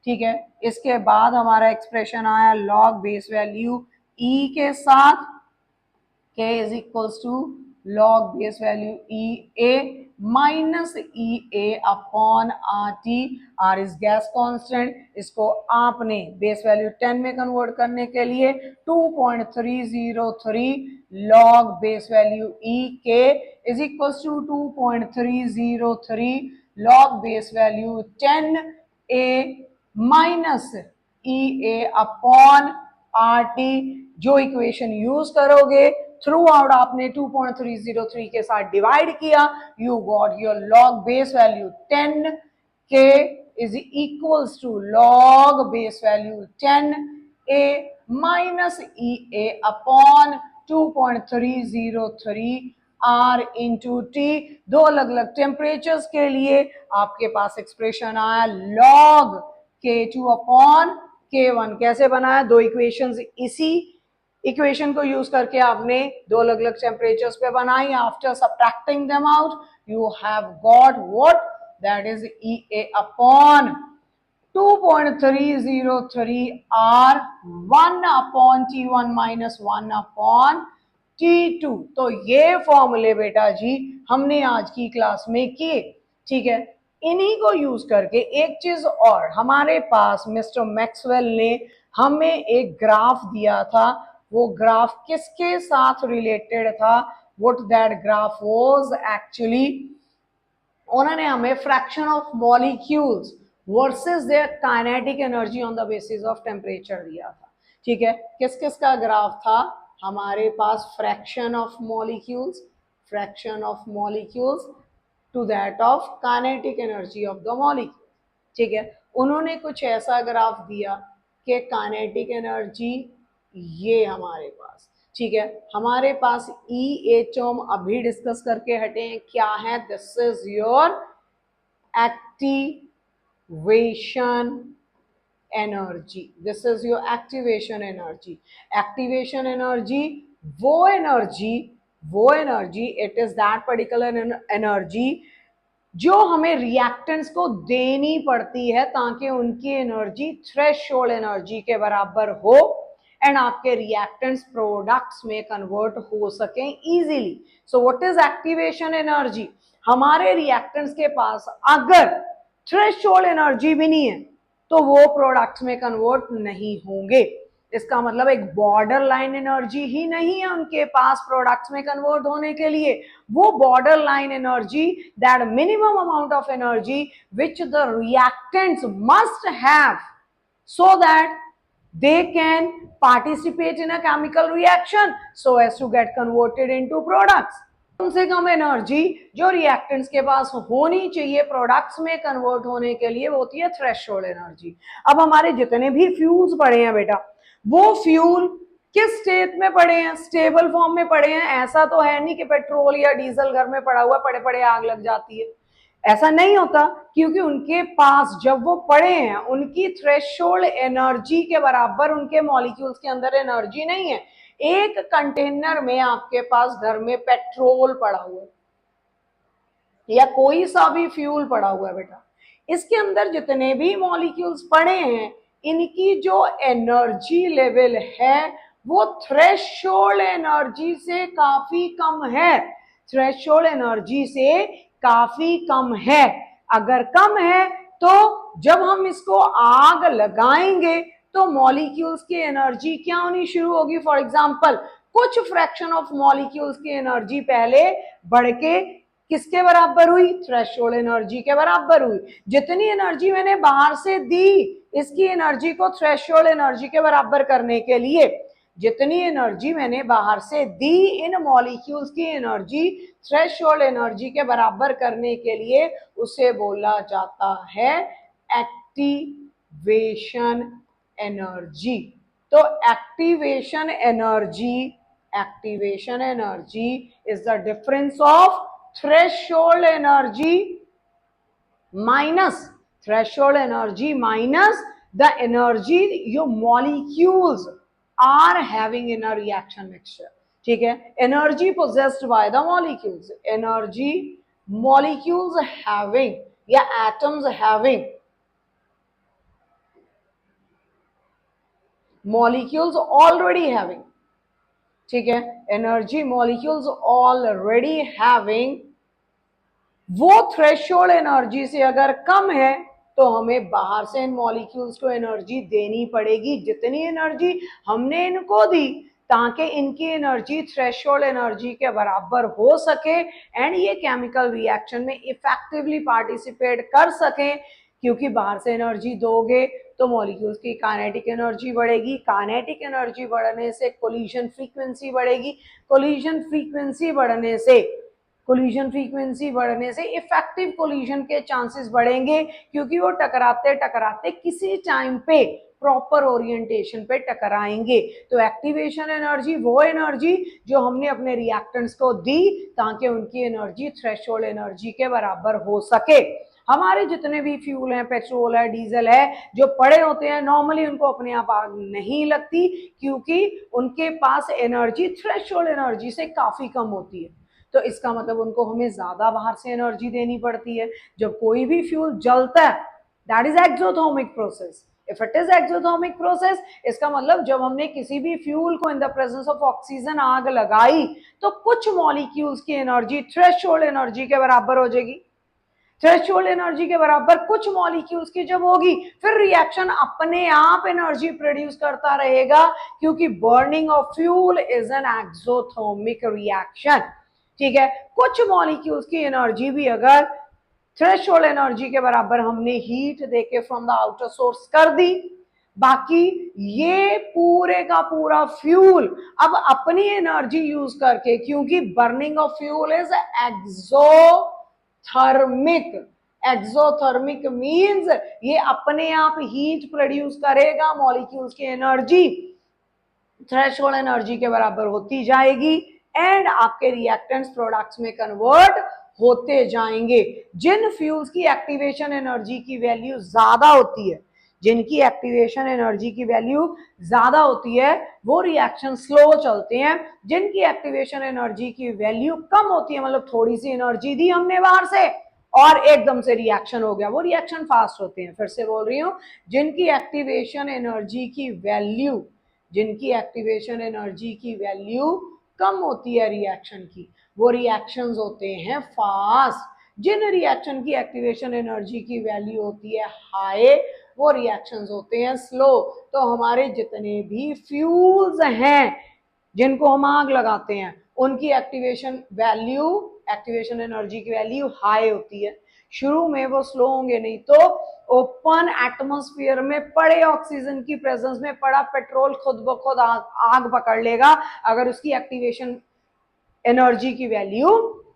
S1: ठीक है। इसके बाद हमारा एक्सप्रेशन आया लॉग बेस वैल्यू E के साथ, k is equals to log base value EA minus EA upon RT, R is gas constant, इसको आपने बेस वैल्यू 10 में कन्वर्ट करने के लिए 2.303 log base value EK is equals to 2.303 log base value 10A minus EA upon RT। जो equation use करोगे throughout आपने 2.303 के साथ डिवाइड किया, you got your log base value 10k is equals to log base value 10a minus EA upon 2.303 R into T. दो अलग अलग temperatures के लिए आपके पास एक्सप्रेशन आया लॉग K2 अपॉन K1, कैसे बनाया, दो इक्वेशंस इसी इक्वेशन को यूज करके आपने दो अलग अलग टेम्परेचर्स पे बनाई, after subtracting them out you have got what, that is EA upon 2.303 R 1/T1 minus 1/T2। तो ये फॉर्मूले बेटा जी हमने आज की क्लास में किए, ठीक है। इन्हीं को यूज करके एक चीज और, हमारे पास मिस्टर मैक्सवेल ने हमें एक ग्राफ दिया था, वो ग्राफ किसके साथ रिलेटेड था, what that graph was actually, उन्होंने हमें fraction of molecules versus their kinetic energy on the basis of temperature दिया था, ठीक है। किस किस का ग्राफ था हमारे पास, fraction of molecules, fraction of molecules to that of kinetic energy of the molecule, ठीक है। उन्होंने कुछ ऐसा ग्राफ दिया कि काइनेटिक एनर्जी ये हमारे पास, ठीक है। हमारे पास E टर्म अभी डिस्कस करके हटे हैं, क्या है, this is your activation energy, this is your activation energy. Activation energy वो energy it is that particular energy जो हमें रिएक्टेंट्स को देनी पड़ती है ताकि उनकी एनर्जी थ्रेशोल्ड एनर्जी के बराबर हो, एंड आपके रिएक्टेंट्स प्रोडक्ट्स में कन्वर्ट हो सकें easily. So what is activation energy? हमारे रिएक्टेंट्स के पास अगर थ्रेशोल्ड एनर्जी भी नहीं है तो वो प्रोडक्ट्स में कन्वर्ट नहीं होंगे। इसका मतलब एक बॉर्डर लाइन एनर्जी ही नहीं है उनके पास प्रोडक्ट्स में कन्वर्ट होने के लिए। वो border line energy, that minimum amount of energy which the reactants must have so that they can participate in a chemical reaction so as to get converted into products। कम से कम energy जो reactants के पास होनी चाहिए products में convert होने के लिए, वो होती है थ्रेशोल्ड एनर्जी। अब हमारे जितने भी फ्यूल्स पड़े हैं बेटा, वो फ्यूल किस स्टेट में पड़े हैं? स्टेबल फॉर्म में पड़े हैं। ऐसा तो है नहीं कि पेट्रोल या डीजल घर में पड़ा हुआ पड़े पड़े आग लग जाती है, ऐसा नहीं होता, क्योंकि उनके पास जब वो पड़े हैं उनकी थ्रेशोल्ड एनर्जी के बराबर उनके मॉलिक्यूल्स के अंदर एनर्जी नहीं है। एक कंटेनर में आपके पास घर में पेट्रोल पड़ा हुआ है या कोई सा भी फ्यूल पड़ा हुआ है बेटा, इसके अंदर जितने भी मॉलिक्यूल्स पड़े हैं इनकी जो एनर्जी लेवल है वो थ्रेशोल्ड एनर्जी से काफी कम है। थ्रेशोल्ड एनर्जी से काफी कम है। अगर कम है तो जब हम इसको आग लगाएंगे तो मॉलिक्यूल्स की एनर्जी क्या होनी शुरू होगी? फॉर एग्जांपल कुछ फ्रैक्शन ऑफ मॉलिक्यूल्स की एनर्जी पहले बढ़ के किसके बराबर हुई? थ्रेशोल्ड एनर्जी के बराबर हुई। जितनी एनर्जी मैंने बाहर से दी इसकी एनर्जी को थ्रेशोल्ड एनर्जी के बराबर करने के लिए, जितनी एनर्जी मैंने बाहर से दी इन मॉलिक्यूल्स की एनर्जी थ्रेशोल्ड एनर्जी के बराबर करने के लिए, उसे बोला जाता है एक्टिवेशन एनर्जी। तो activation energy is the difference of threshold energy minus the energy your molecules are having in a reaction mixture। ठीक है, energy possessed by the molecules, energy molecules having या atoms having, molecules already having, ठीक है, energy molecules already having, वो threshold energy से अगर कम है तो हमें बाहर से इन मॉलिक्यूल्स को एनर्जी देनी पड़ेगी, जितनी एनर्जी हमने इनको दी ताकि इनकी एनर्जी थ्रेशोल्ड एनर्जी के बराबर हो सके एंड ये केमिकल रिएक्शन में इफेक्टिवली पार्टिसिपेट कर सके। क्योंकि बाहर से एनर्जी दोगे तो मॉलिक्यूल्स की काइनेटिक एनर्जी बढ़ेगी, काइनेटिक एनर्जी बढ़ने से कोलिजन फ्रीक्वेंसी बढ़ेगी, कोलिजन फ्रीक्वेंसी बढ़ने से इफेक्टिव कोलिजन के चांसेस बढ़ेंगे, क्योंकि वो टकराते टकराते किसी टाइम पे प्रॉपर ओरिएंटेशन पे टकराएंगे। तो एक्टिवेशन एनर्जी वो एनर्जी जो हमने अपने रिएक्टेंट्स को दी ताकि उनकी एनर्जी थ्रेशोल्ड एनर्जी के बराबर हो सके। हमारे जितने भी फ्यूल हैं, पेट्रोल है, डीजल है, जो पड़े होते हैं नॉर्मली उनको अपने आप आग नहीं लगती, क्योंकि उनके पास एनर्जी थ्रेशोल्ड एनर्जी से काफी कम होती है। तो इसका मतलब उनको हमें ज्यादा बाहर से एनर्जी देनी पड़ती है। जब कोई भी फ्यूल जलता है that is exothermic process. If it is exothermic process, इसका मतलब जब हमने किसी भी फ्यूल को in the presence of oxygen आग लगाई तो कुछ मॉलिक्यूल्स की एनर्जी थ्रेशोल्ड एनर्जी के बराबर हो जाएगी। थ्रेशोल्ड एनर्जी के बराबर कुछ मॉलिक्यूल्स की जब होगी फिर रिएक्शन अपने आप एनर्जी प्रोड्यूस करता रहेगा, क्योंकि burning of fuel is an exothermic reaction. ठीक है, कुछ मॉलिक्यूल्स की एनर्जी भी अगर थ्रेशोल्ड एनर्जी के बराबर हमने हीट देके फ्रॉम द आउटर सोर्स कर दी, बाकी ये पूरे का पूरा फ्यूल अब अपनी एनर्जी यूज करके, क्योंकि burning of fuel is exothermic means ये अपने आप हीट प्रोड्यूस करेगा, मॉलिक्यूल्स की एनर्जी थ्रेशोल्ड एनर्जी के बराबर होती जाएगी एंड आपके रिएक्टेंट्स प्रोडक्ट्स में कन्वर्ट होते जाएंगे। जिन फ्यूल्स की एक्टिवेशन एनर्जी की वैल्यू ज्यादा होती है, जिनकी एक्टिवेशन एनर्जी की वैल्यू ज्यादा होती है वो रिएक्शन स्लो चलते हैं। जिनकी एक्टिवेशन एनर्जी की वैल्यू कम होती है, मतलब थोड़ी सी एनर्जी दी हमने बाहर से और एकदम से रिएक्शन हो गया, वो रिएक्शन फास्ट होते हैं। फिर से बोल रही हूं, जिनकी एक्टिवेशन एनर्जी की वैल्यू जिनकी एक्टिवेशन एनर्जी की वैल्यू कम होती है रिएक्शन की, वो रिएक्शंस होते हैं फास्ट। जिन रिएक्शन की एक्टिवेशन एनर्जी की वैल्यू होती है हाई, वो रिएक्शंस होते हैं स्लो। तो हमारे जितने भी फ्यूल्स हैं जिनको हम आग लगाते हैं, उनकी एक्टिवेशन एनर्जी की वैल्यू हाई होती है। शुरू में वो स्लो होंगे, नहीं तो ओपन एटमॉस्फेयर में पड़े ऑक्सीजन की प्रेजेंस में पड़ा पेट्रोल खुद ब खुद आग पकड़ लेगा अगर उसकी एक्टिवेशन एनर्जी की वैल्यू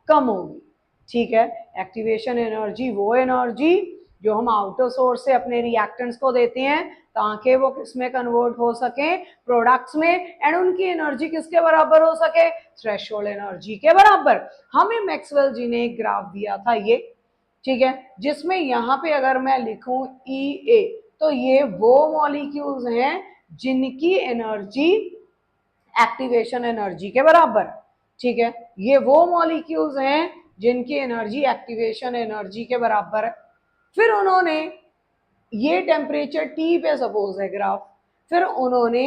S1: कम होगी। ठीक है, एक्टिवेशन एनर्जी वो एनर्जी जो हम आउटर सोर्स से अपने रिएक्टेंट्स को देते हैं ताकि वो किसमें कन्वर्ट हो सके, प्रोडक्ट्स में, एंड उनकी एनर्जी किसके बराबर हो सके, थ्रेशोल्ड एनर्जी के बराबर। हमें मैक्सवेल जी ने एक ग्राफ दिया था ये, ठीक है, जिसमें यहां पे अगर मैं लिखूं E A, तो ये वो मॉलिक्यूल्स हैं जिनकी एनर्जी एक्टिवेशन एनर्जी के बराबर। ठीक है, ये वो मॉलिक्यूल्स हैं जिनकी एनर्जी एक्टिवेशन एनर्जी के बराबर है। फिर उन्होंने ये टेम्परेचर T पे सपोज है ग्राफ, फिर उन्होंने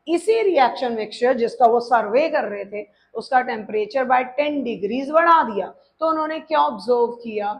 S1: इसी रिएक्शन मिक्सचर जिसका वो सर्वे कर रहे थे उसका टेम्परेचर बाय 10 डिग्रीज बढ़ा दिया। तो उन्होंने क्या ऑब्जर्व किया,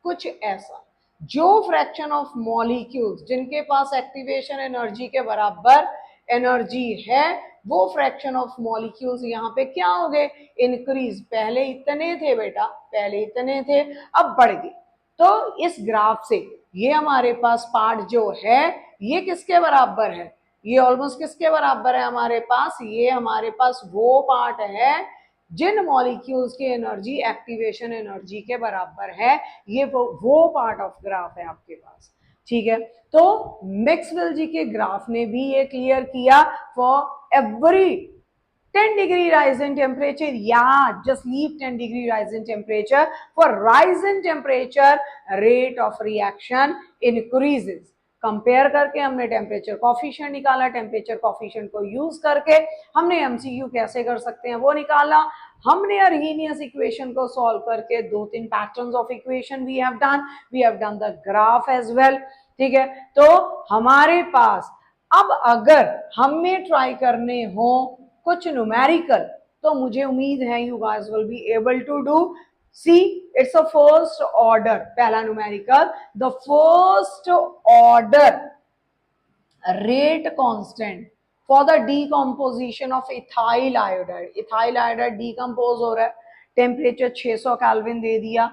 S1: कुछ ऐसा, जो फ्रैक्शन ऑफ मॉलिक्यूल्स जिनके पास एक्टिवेशन एनर्जी के बराबर एनर्जी है, वो फ्रैक्शन ऑफ मॉलिक्यूल्स यहाँ पे क्या हो गए, इंक्रीज। पहले इतने थे बेटा, पहले इतने थे, अब बढ़ गए। तो इस ग्राफ से ये हमारे पास पार्ट जो है ये किसके बराबर है, ये ऑलमोस्ट किसके बराबर है हमारे पास, ये हमारे पास वो पार्ट है जिन मॉलिक्यूल्स की एनर्जी एक्टिवेशन एनर्जी के बराबर है। ये वो पार्ट ऑफ ग्राफ है आपके पास। ठीक है, तो मैक्सवेल जी के ग्राफ ने भी ये क्लियर किया for every 10 degree rise in temperature, yeah, just leave 10 degree rise in temperature. For rise in temperature, rate of reaction increases. Compare करके हमने टेम्परेचर कॉफिशिएंट निकाला, टेम्परेचर कॉफिशिएंट को यूज करके हमने एमसीक्यू कैसे कर सकते हैं वो निकाला। हमने अर्हीनियस इक्वेशन को सॉल्व करके 2-3 patterns of equation we have done the graph as well. ठीक है, तो हमारे पास अब अगर हमें ट्राई करने हो कुछ न्यूमेरिकल, तो मुझे उम्मीद है you guys will be able to do. See, it's a first order, पहला numerical, the first order rate constant for the decomposition of ethyl iodide. Ethyl iodide decompose हो रहा है, टेम्परेचर 600 केल्विन दे दिया।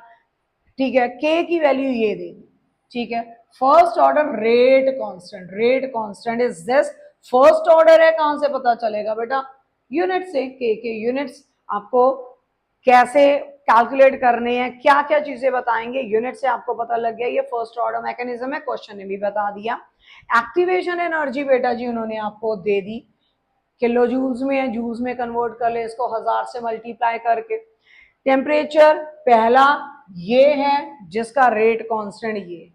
S1: ठीक है, के की वैल्यू ये दे दी। ठीक है, first order rate constant is this. First order है, कहां से पता चलेगा बेटा, यूनिट से। के यूनिट्स आपको कैसे कैलकुलेट करने हैं, क्या क्या चीजें बताएंगे, यूनिट से आपको पता लग गया। ये फर्स्ट ऑर्डर मैकेनिज्म है, क्वेश्चन ने भी बता दिया। एक्टिवेशन एनर्जी बेटा जी उन्होंने आपको दे दी, किलो जूल्स में है, जूल्स में कन्वर्ट कर ले इसको 1000 से मल्टीप्लाई करके। टेम्परेचर पहला ये है जिसका रेट कांस्टेंट ये।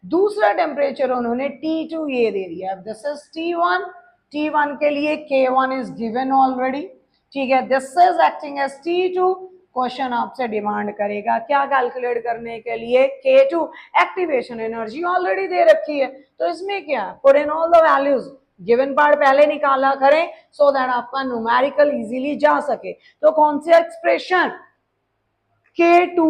S1: दूसरा टेम्परेचर उन्होंने T2 ये दे दिया, दिस इज T1। T1 के लिए K1 इज गिवन ऑलरेडी। ठीक है, this is acting as T2। Question आपसे डिमांड करेगा क्या कैलकुलेट करने के लिए, K2 एक्टिवेशन एनर्जी ऑलरेडी दे रखी है, तो इसमें क्या, put in all the values, given part पहले निकाला करें सो दैट आपका न्यूमेरिकल इजीली जा सके। तो कौन सी एक्सप्रेशन, K2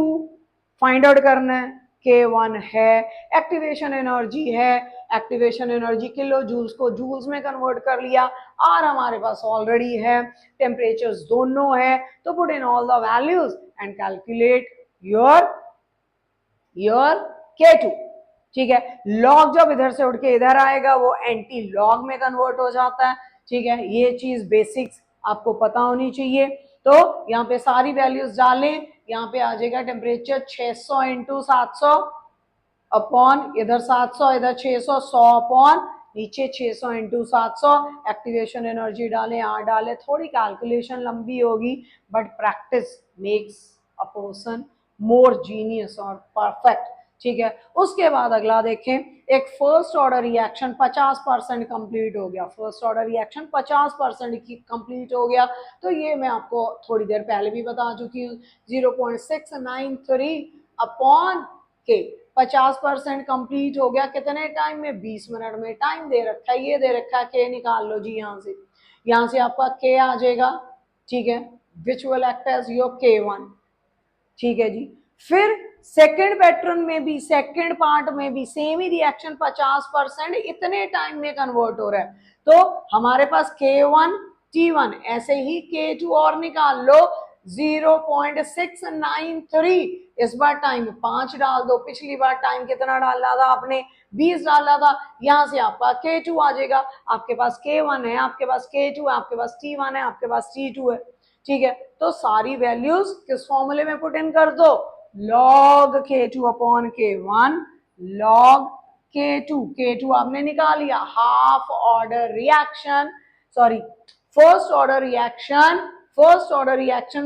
S1: फाइंड आउट करना है, K1 है, एक्टिवेशन एनर्जी है, एक्टिवेशन एनर्जी किलो जूल्स को जूल्स में कन्वर्ट कर लिया, और हमारे पास ऑलरेडी है, टेम्परेचर्स दोनों है, तो put in all the values and calculate your K2। ठीक है, लॉग जब इधर से उठ के इधर आएगा वो एंटी लॉग में कन्वर्ट हो जाता है। ठीक है, ये चीज बेसिक्स आपको पता होनी चाहिए। तो यहाँ पे सारी वैल्यूज डालें, यहाँ पे आ जाएगा टेम्परेचर 600 इंटू 700 अपॉन इधर 700 इधर 600, 100 अपॉन नीचे 600 इंटू 700। एक्टिवेशन एनर्जी डालें, आर डालें, थोड़ी कैलकुलेशन लंबी होगी but practice makes a person more genius और परफेक्ट। ठीक है, उसके बाद अगला देखें, एक फर्स्ट ऑर्डर रिएक्शन 50% कंप्लीट हो गया, फर्स्ट ऑर्डर रिएक्शन 50% की कंप्लीट हो गया। तो ये मैं आपको थोड़ी देर पहले भी बता चुकी हूँ, 0.693 अपॉन के, 50% कंप्लीट हो गया कितने टाइम में, 20 मिनट में। टाइम दे रखा है, ये दे रखा है, के निकाल लो जी यहाँ से आपका के आ जाएगा, ठीक है, which will act as your K1, ठीक है जी। फिर सेकेंड पैटर्न में भी, सेकेंड पार्ट में भी सेम ही रिएक्शन 50% इतने टाइम में कन्वर्ट हो रहा है, तो हमारे पास K1 T1, ऐसे ही K2 और निकाल लो 0.693। इस बार टाइम 5 डाल दो, पिछली बार टाइम कितना डाला था आपने, 20 डाला था। यहां से आपका K2 आ जाएगा, आपके पास K1 है, आपके पास K2 है, आपके पास T1 है, आपके पास T2 है, ठीक है। तो सारी वैल्यूज किस फॉर्मूले में पुट इन कर दो, log K2 upon K1 log K2 आपने निकाल लिया, half order reaction, sorry first order reaction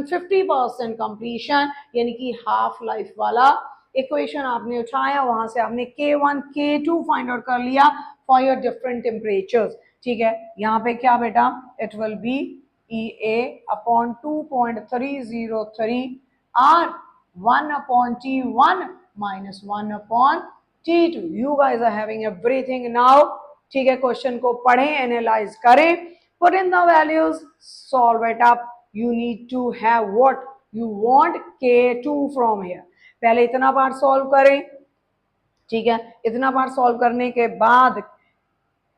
S1: 50% completion, यानी कि हाफ लाइफ वाला इक्वेशन आपने उठाया, वहां से आपने K1 K2 फाइंड आउट कर लिया फॉर योर डिफरेंट टेम्परेचर्स, ठीक है। यहाँ पे क्या बेटा, it will B EA upon 2.303 R 1 upon T1 minus 1 upon T2. You guys are having everything now. ठीक है, क्वेश्चन को पढ़ें, एनालाइज करें, put in the values, solve it up. You need to have what you want, K2 from here. पहले इतना part solve करें, ठीक है। इतना पार्ट सॉल्व करने के बाद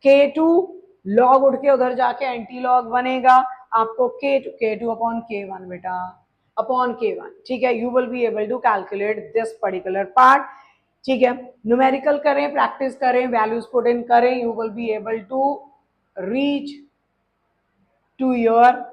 S1: K2 लॉग उठ के उधर जाके एंटी लॉग बनेगा, आपको K2 अपॉन K1 बेटा, अपॉन K1, ठीक है। You will be able to calculate this particular part, ठीक है। न्यूमेरिकल करें, प्रैक्टिस करें, वैल्यूज पुट इन करें, you will be able to reach to your,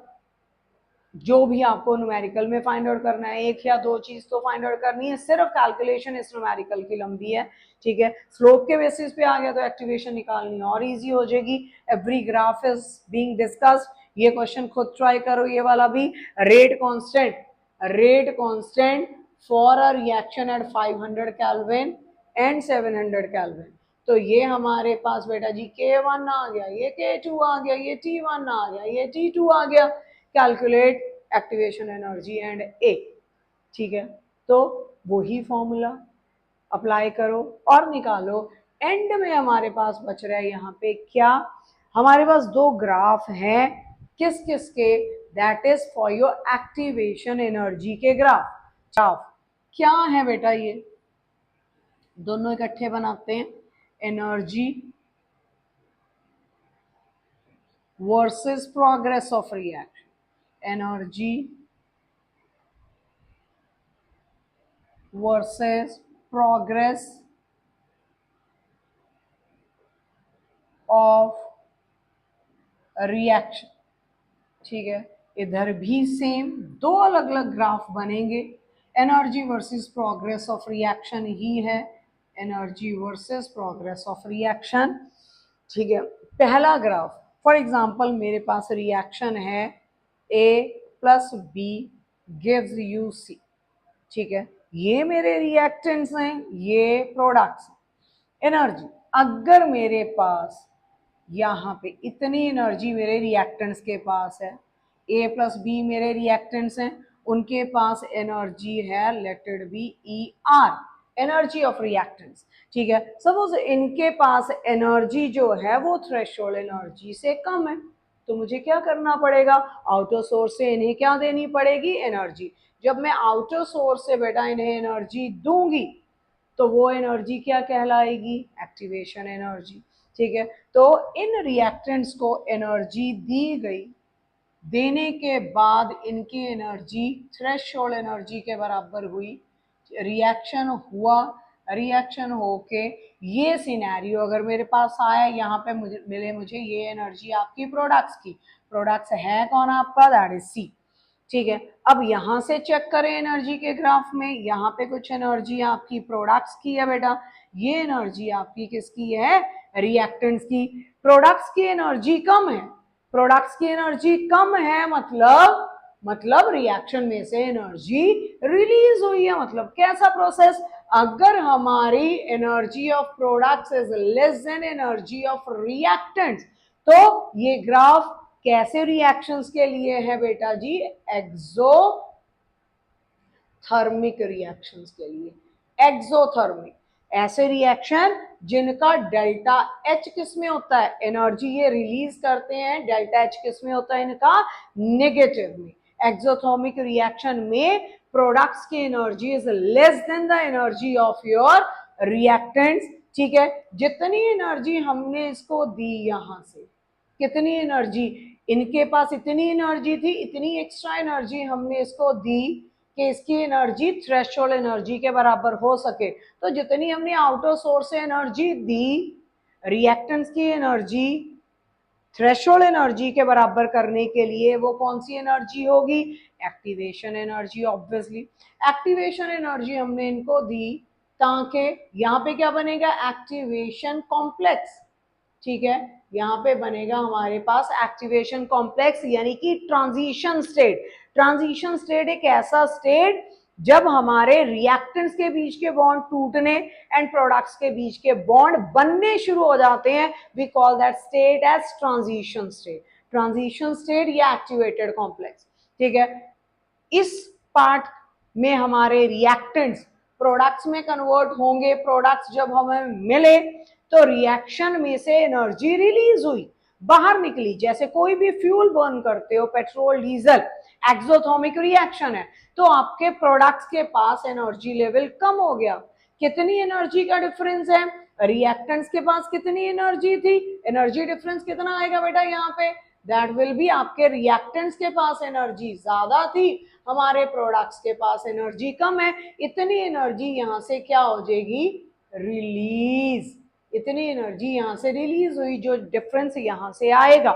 S1: जो भी आपको न्यूमेरिकल में फाइंड आउट करना है, एक या दो चीज तो फाइंड आउट करनी है, सिर्फ कैलकुलेशन इस न्यूमेरिकल की लंबी है, ठीक है। स्लोप के बेसिस पे आ गया तो एक्टिवेशन निकालनी और इजी हो जाएगी। Every graph is being discussed, ये क्वेश्चन खुद ट्राई करो, ये वाला भी। Rate constant for a reaction at 500 kelvin and 700 kelvin, तो ये हमारे पास बेटा जी K1 आ गया, ये K2 आ गया, ये T1 आ गया, ये T2 आ गया। कैलकुलेट एक्टिवेशन एनर्जी एंड ए, ठीक है। तो वही फॉर्मूला अप्लाई करो और निकालो। एंड में हमारे पास बच रहा है यहाँ पे क्या, हमारे पास दो ग्राफ हैं, किस किस के, that is for your activation energy के ग्राफ। क्या है बेटा, ये दोनों इकट्ठे बनाते हैं, energy versus progress of reaction, energy versus progress of reaction, ठीक है। इधर भी सेम दो अलग अलग ग्राफ बनेंगे, energy versus progress of reaction ही है, energy versus progress of reaction, ठीक है। पहला ग्राफ, फॉर एग्जांपल मेरे पास रिएक्शन है A plus B gives you C, ठीक है। ये मेरे रिएक्टेंट्स हैं, ये प्रोडक्ट्स। एनर्जी, अगर मेरे पास यहाँ पे इतनी एनर्जी मेरे रिएक्टेंट्स के पास है, ए प्लस बी मेरे रिएक्टेंट्स हैं, उनके पास एनर्जी है, late it B ER, energy of reactants, ठीक है। सपोज इनके पास एनर्जी जो है वो थ्रेशोल्ड एनर्जी से कम है, तो मुझे क्या करना पड़ेगा, आउटर सोर्स से इन्हें क्या देनी पड़ेगी, एनर्जी। जब मैं आउटर सोर्स से बेटा इन्हें एनर्जी दूंगी तो वो एनर्जी क्या कहलाएगी, एक्टिवेशन एनर्जी, ठीक है। तो इन रिएक्टेंट्स को एनर्जी दी गई, देने के बाद इनकी एनर्जी थ्रेशोल्ड एनर्जी के बराबर हुई, रिएक्शन हुआ, रिएक्शन होके ये सिनेरियो अगर मेरे पास आया, यहाँ पे मुझे मिले, मुझे ये एनर्जी आपकी प्रोडक्ट्स की, प्रोडक्ट्स है कौन आपका, दैट इज सी, ठीक है। अब यहां से चेक करें एनर्जी के ग्राफ में, यहाँ पे कुछ एनर्जी आपकी प्रोडक्ट्स की है बेटा, ये एनर्जी आपकी किसकी है, रिएक्टेंट्स की। प्रोडक्ट्स की एनर्जी कम है, प्रोडक्ट्स की एनर्जी कम है, मतलब रिएक्शन में से एनर्जी रिलीज हुई है। मतलब कैसा प्रोसेस, अगर हमारी energy of products is less than energy of reactants, तो ये ग्राफ कैसे रिएक्शंस के लिए है बेटा जी, एक्सोथर्मिक रिएक्शंस के लिए, एक्सोथर्मिक। ऐसे रिएक्शन जिनका डेल्टा एच किस में होता है, एनर्जी ये रिलीज करते हैं, डेल्टा एच किस में होता है इनका, नेगेटिव में। एक्सोथर्मिक रिएक्शन में प्रोडक्ट्स की energy is less than the energy of your reactants, ठीक है। जितनी एनर्जी हमने इसको दी, यहां से कितनी एनर्जी, इनके पास इतनी एनर्जी थी, इतनी एक्स्ट्रा एनर्जी हमने इसको दी कि इसकी एनर्जी थ्रेशोल्ड एनर्जी के बराबर हो सके। तो जितनी हमने आउटर सोर्स से एनर्जी दी, रिएक्टेंट्स की एनर्जी थ्रेशोल्ड एनर्जी के बराबर करने के लिए वो कौन सी एनर्जी होगी, activation energy. Obviously activation energy हमने इनको दी ताकि यहां पे क्या बनेगा, एक्टिवेशन कॉम्प्लेक्स, ठीक है। यहाँ पे बनेगा हमारे पास एक्टिवेशन कॉम्प्लेक्स, यानी कि ट्रांजिशन स्टेट। ट्रांजिशन स्टेट एक ऐसा स्टेट जब हमारे रिएक्टेंट्स के बीच के बॉन्ड टूटने एंड प्रोडक्ट्स के बीच के बॉन्ड बनने शुरू हो जाते हैं, we call that state as transition state. Transition state या एक्टिवेटेड कॉम्प्लेक्स, ठीक है। इस पार्ट में हमारे रिएक्टेंट्स प्रोडक्ट्स में कन्वर्ट होंगे। प्रोडक्ट्स जब हमें मिले तो रिएक्शन में से एनर्जी रिलीज हुई, बाहर निकली। जैसे कोई भी फ्यूल बर्न करते हो, पेट्रोल, डीजल, एक्सोथर्मिक रिएक्शन है, तो आपके प्रोडक्ट्स के पास एनर्जी लेवल कम हो गया। कितनी एनर्जी का डिफरेंस है, रिएक्टेंट्स के पास कितनी एनर्जी थी, एनर्जी डिफरेंस कितना आएगा बेटा यहाँ पे, दैट विल बी, आपके रिएक्टेंट्स के पास एनर्जी ज्यादा थी, हमारे प्रोडक्ट्स के पास एनर्जी कम है। इतनी एनर्जी यहां से क्या हो जाएगी, रिलीज। इतनी एनर्जी यहां से रिलीज हुई, जो डिफरेंस यहां से आएगा,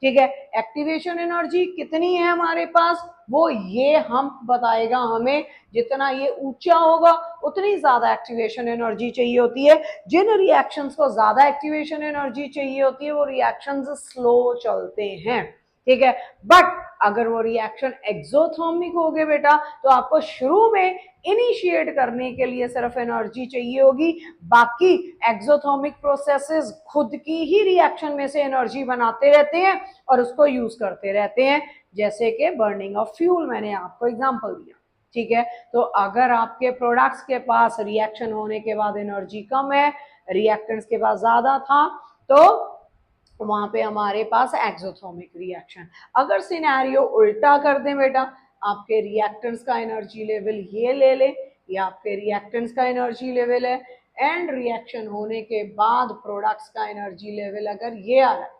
S1: ठीक है। एक्टिवेशन एनर्जी कितनी है हमारे पास, वो ये हम बताएगा हमें। जितना ये ऊंचा होगा उतनी ज्यादा एक्टिवेशन एनर्जी चाहिए होती है। जिन रिएक्शंस को ज्यादा एक्टिवेशन एनर्जी चाहिए होती है वो रिएक्शंस स्लो चलते हैं, ठीक है। बट अगर वो रिएक्शन एक्सोथर्मिक हो गए बेटा, तो आपको शुरू में इनिशिएट करने के लिए सिर्फ एनर्जी चाहिए होगी, बाकी एक्सोथर्मिक प्रोसेसेस खुद की ही रिएक्शन में से एनर्जी बनाते रहते हैं और उसको यूज करते रहते हैं, जैसे कि बर्निंग ऑफ फ्यूल, मैंने आपको एग्जांपल दिया, ठीक है। तो अगर आपके प्रोडक्ट्स के पास रिएक्शन होने के बाद एनर्जी कम है, रिएक्टेंट्स के पास ज्यादा था, तो वहां पे हमारे पास एक्सोथर्मिक रिएक्शन। अगर सिनेरियो उल्टा कर दें बेटा, आपके रिएक्टेंट्स का एनर्जी लेवल ये ले ले, ये आपके रिएक्टेंट्स का एनर्जी लेवल है, एंड रिएक्शन होने के बाद प्रोडक्ट्स का एनर्जी लेवल अगर ये आ रहा है,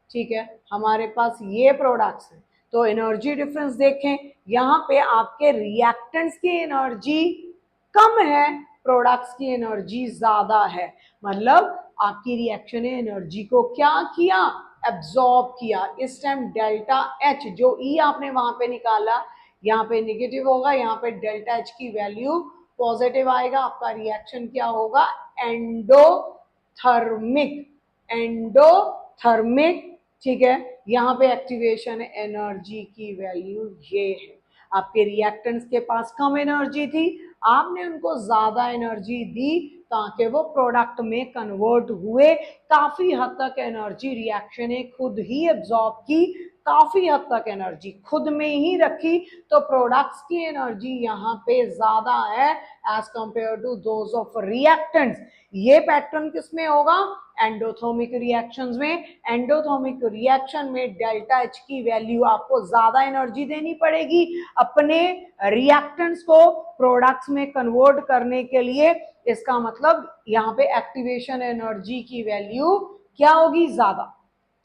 S1: ठीक है, हमारे पास ये प्रोडक्ट्स हैं, तो एनर्जी डिफरेंस देखें, यहाँ पे आपके रिएक्टेंट्स की एनर्जी कम है, प्रोडक्ट्स की एनर्जी ज्यादा है। मतलब आपकी रिएक्शन ने एनर्जी को क्या किया, एब्जॉर्ब किया। इस टाइम डेल्टा एच, जो ई आपने वहां पे निकाला, यहाँ पे नेगेटिव होगा, यहाँ पे डेल्टा एच की वैल्यू पॉजिटिव आएगा। आपका रिएक्शन क्या होगा, एंडोथर्मिक, एंडोथर्मिक, ठीक है। यहाँ पे एक्टिवेशन एनर्जी की वैल्यू ये है। आपके रिएक्टेंट्स के पास कम एनर्जी थी, आपने उनको ज्यादा एनर्जी दी ताकि वो प्रोडक्ट में कन्वर्ट हुए। काफी हद तक एनर्जी रिएक्शन ने खुद ही एब्जॉर्ब की, काफी हद तक एनर्जी खुद में ही रखी, तो प्रोडक्ट्स की एनर्जी यहाँ पे ज्यादा है as compare to those of reactants. ये पैटर्न किसमें होगा, एंडोथर्मिक रिएक्शंस में। एंडोथर्मिक रिएक्शन में डेल्टा एच की वैल्यू आपको ज्यादा एनर्जी देनी पड़ेगी अपने रिएक्टेंट्स को प्रोडक्ट्स में कन्वर्ट करने के लिए। इसका मतलब यहाँ पे एक्टिवेशन एनर्जी की वैल्यू क्या होगी, ज्यादा,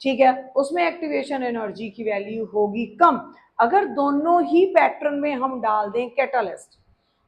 S1: ठीक है। उसमें एक्टिवेशन एनर्जी की वैल्यू होगी कम। अगर दोनों ही पैटर्न में हम डाल दें कैटलिस्ट,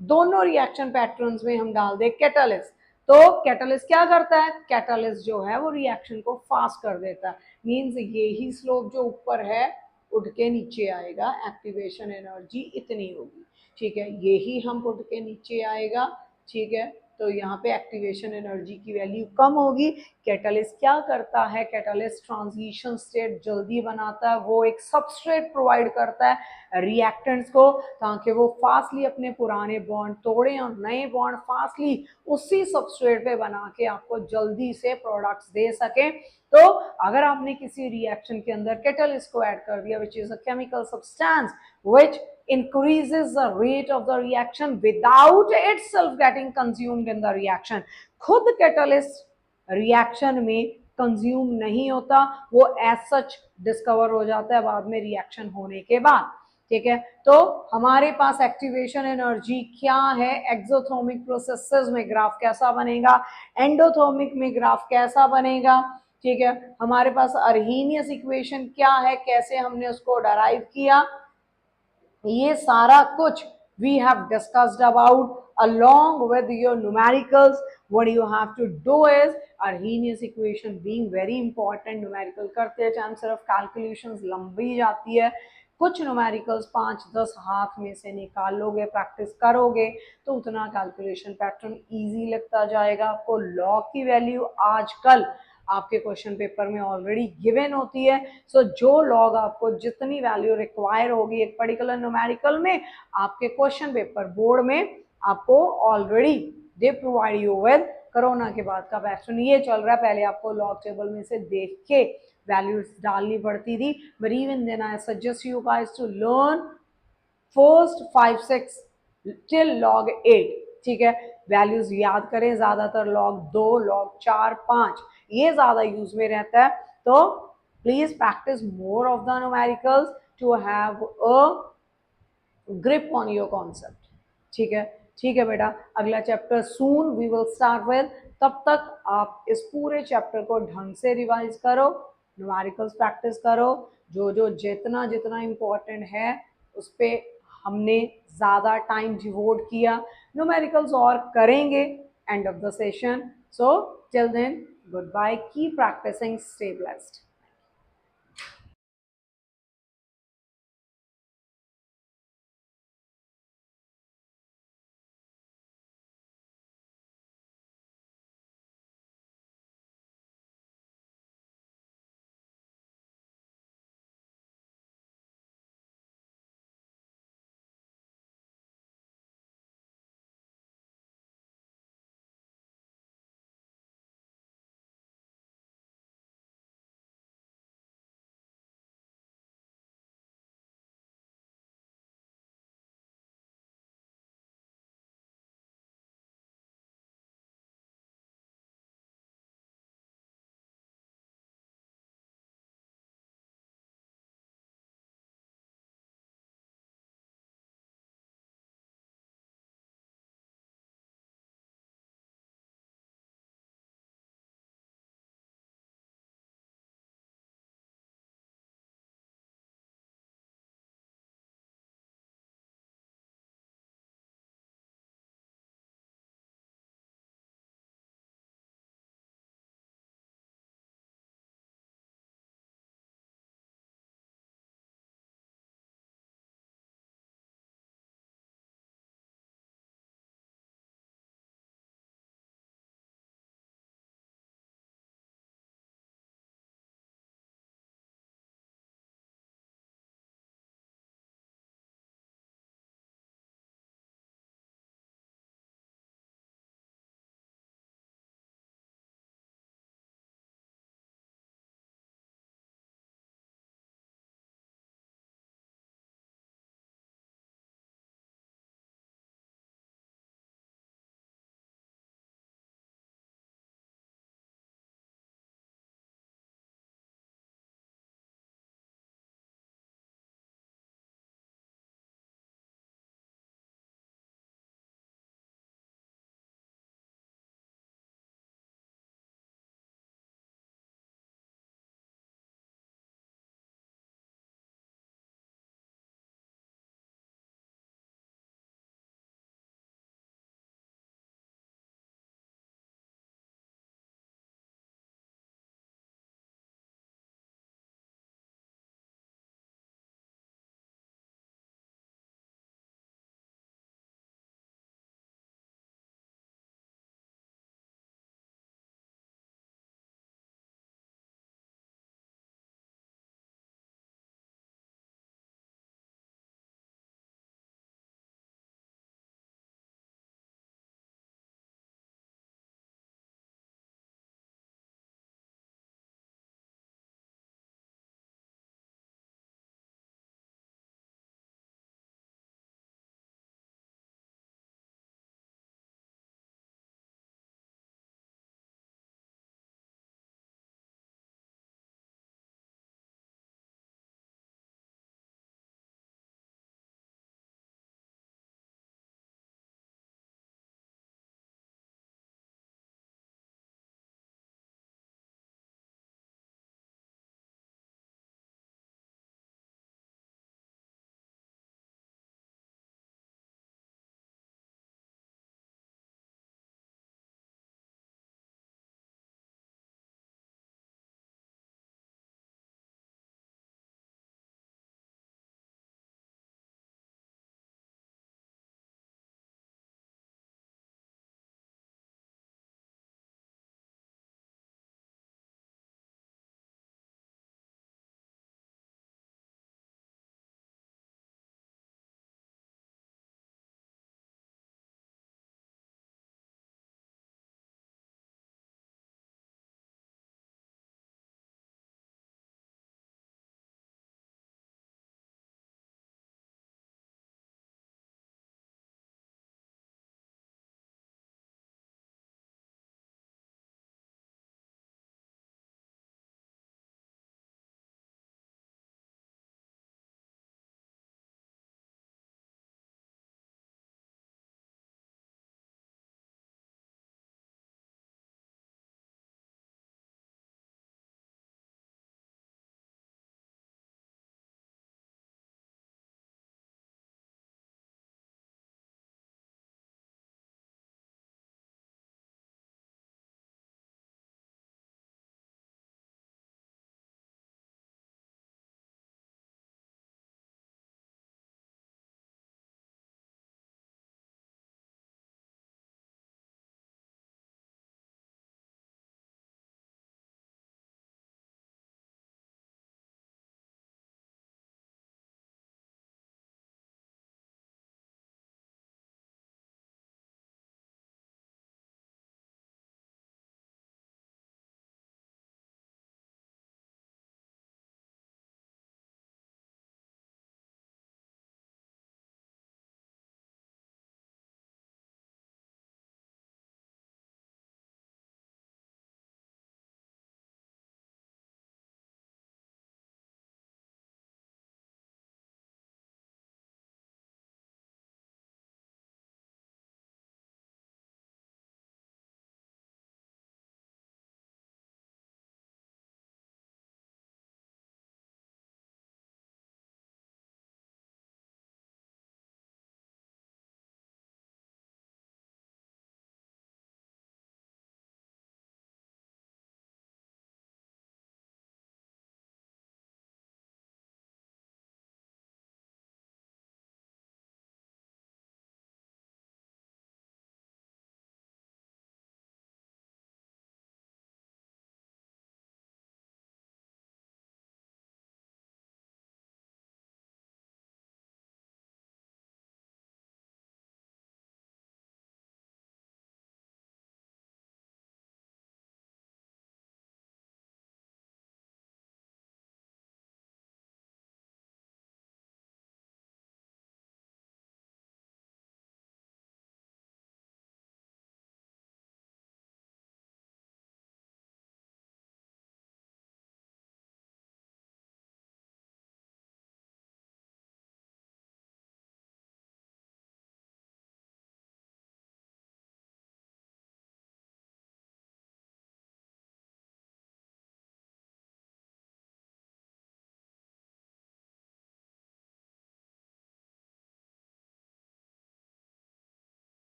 S1: दोनों रिएक्शन पैटर्न्स में हम डाल दें कैटलिस्ट, तो कैटलिस्ट क्या करता है, कैटलिस्ट जो है वो रिएक्शन को फास्ट कर देता है। मींस ये ही स्लोप जो ऊपर है उठ के नीचे आएगा, एक्टिवेशन एनर्जी इतनी होगी, ठीक है। यही हम उठ के नीचे आएगा, ठीक है। तो यहाँ पे एक्टिवेशन एनर्जी की वैल्यू कम होगी। कैटलिस्ट क्या करता है, कैटलिस्ट ट्रांजिशन स्टेट जल्दी बनाता है, वो एक सबस्ट्रेट प्रोवाइड करता है रिएक्टेंट्स को ताकि वो फास्टली अपने पुराने बॉन्ड तोड़ें और नए बॉन्ड फास्टली उसी सबस्ट्रेट पे बना के आपको जल्दी से प्रोडक्ट्स दे सके। तो अगर आपने किसी रिएक्शन के अंदर कैटलिस्ट को ऐड कर दिया, which is a chemical substance which increases the rate of the reaction without itself getting consumed in the reaction. खुद catalyst reaction में कंज्यूम नहीं होता, वो एज सच डिस्कवर हो जाता है बाद में रिएक्शन होने के बाद। ठीक है, तो हमारे पास एक्टिवेशन एनर्जी क्या है, एक्सोथर्मिक प्रोसेसेस में ग्राफ कैसा बनेगा, एंडोथर्मिक में ग्राफ कैसा बनेगा। ठीक है, हमारे पास अर्हीनियस इक्वेशन क्या है, कैसे हमने उसको डराइव किया, ये सारा कुछ we have discussed about along with your numericals. What you have to do is Arrhenius equation being very important, numerical करते टाइम सिर्फ कैलकुलेशंस लंबी जाती है, कुछ न्यूमेरिकल्स 5-10 हाथ में से निकाल लोगे, प्रैक्टिस करोगे तो उतना कैलकुलेशन पैटर्न इजी लगता जाएगा आपको। लॉग की वैल्यू आजकल आपके क्वेश्चन पेपर में ऑलरेडी गिवन होती है, सो जो लॉग आपको जितनी वैल्यू रिक्वायर होगी एक पर्टिकुलर न्यूमेरिकल में, आपके क्वेश्चन पेपर बोर्ड में आपको already they provide you with. Corona के बाद का पैटर्न ये चल रहा है, पहले आपको लॉग टेबल में से देख के वैल्यूज डालनी पड़ती थी, but even then I suggest you guys to learn first 5-6 till log 8। ठीक है, वैल्यूज याद करें, ज्यादातर log 2, log 4, 5 ये ज्यादा यूज में रहता है, तो please practice more of the numericals to have a grip on your concept. ठीक है, ठीक है बेटा, अगला chapter soon we will start with. तब तक आप इस पूरे चैप्टर को ढंग से रिवाइज करो, न्यूमेरिकल्स प्रैक्टिस करो, जो जितना जितना इम्पोर्टेंट है उस पर हमने ज़्यादा टाइम डिवोट किया, न्यूमेरिकल्स और करेंगे end of the session. So till then, goodbye, keep practicing, stay blessed.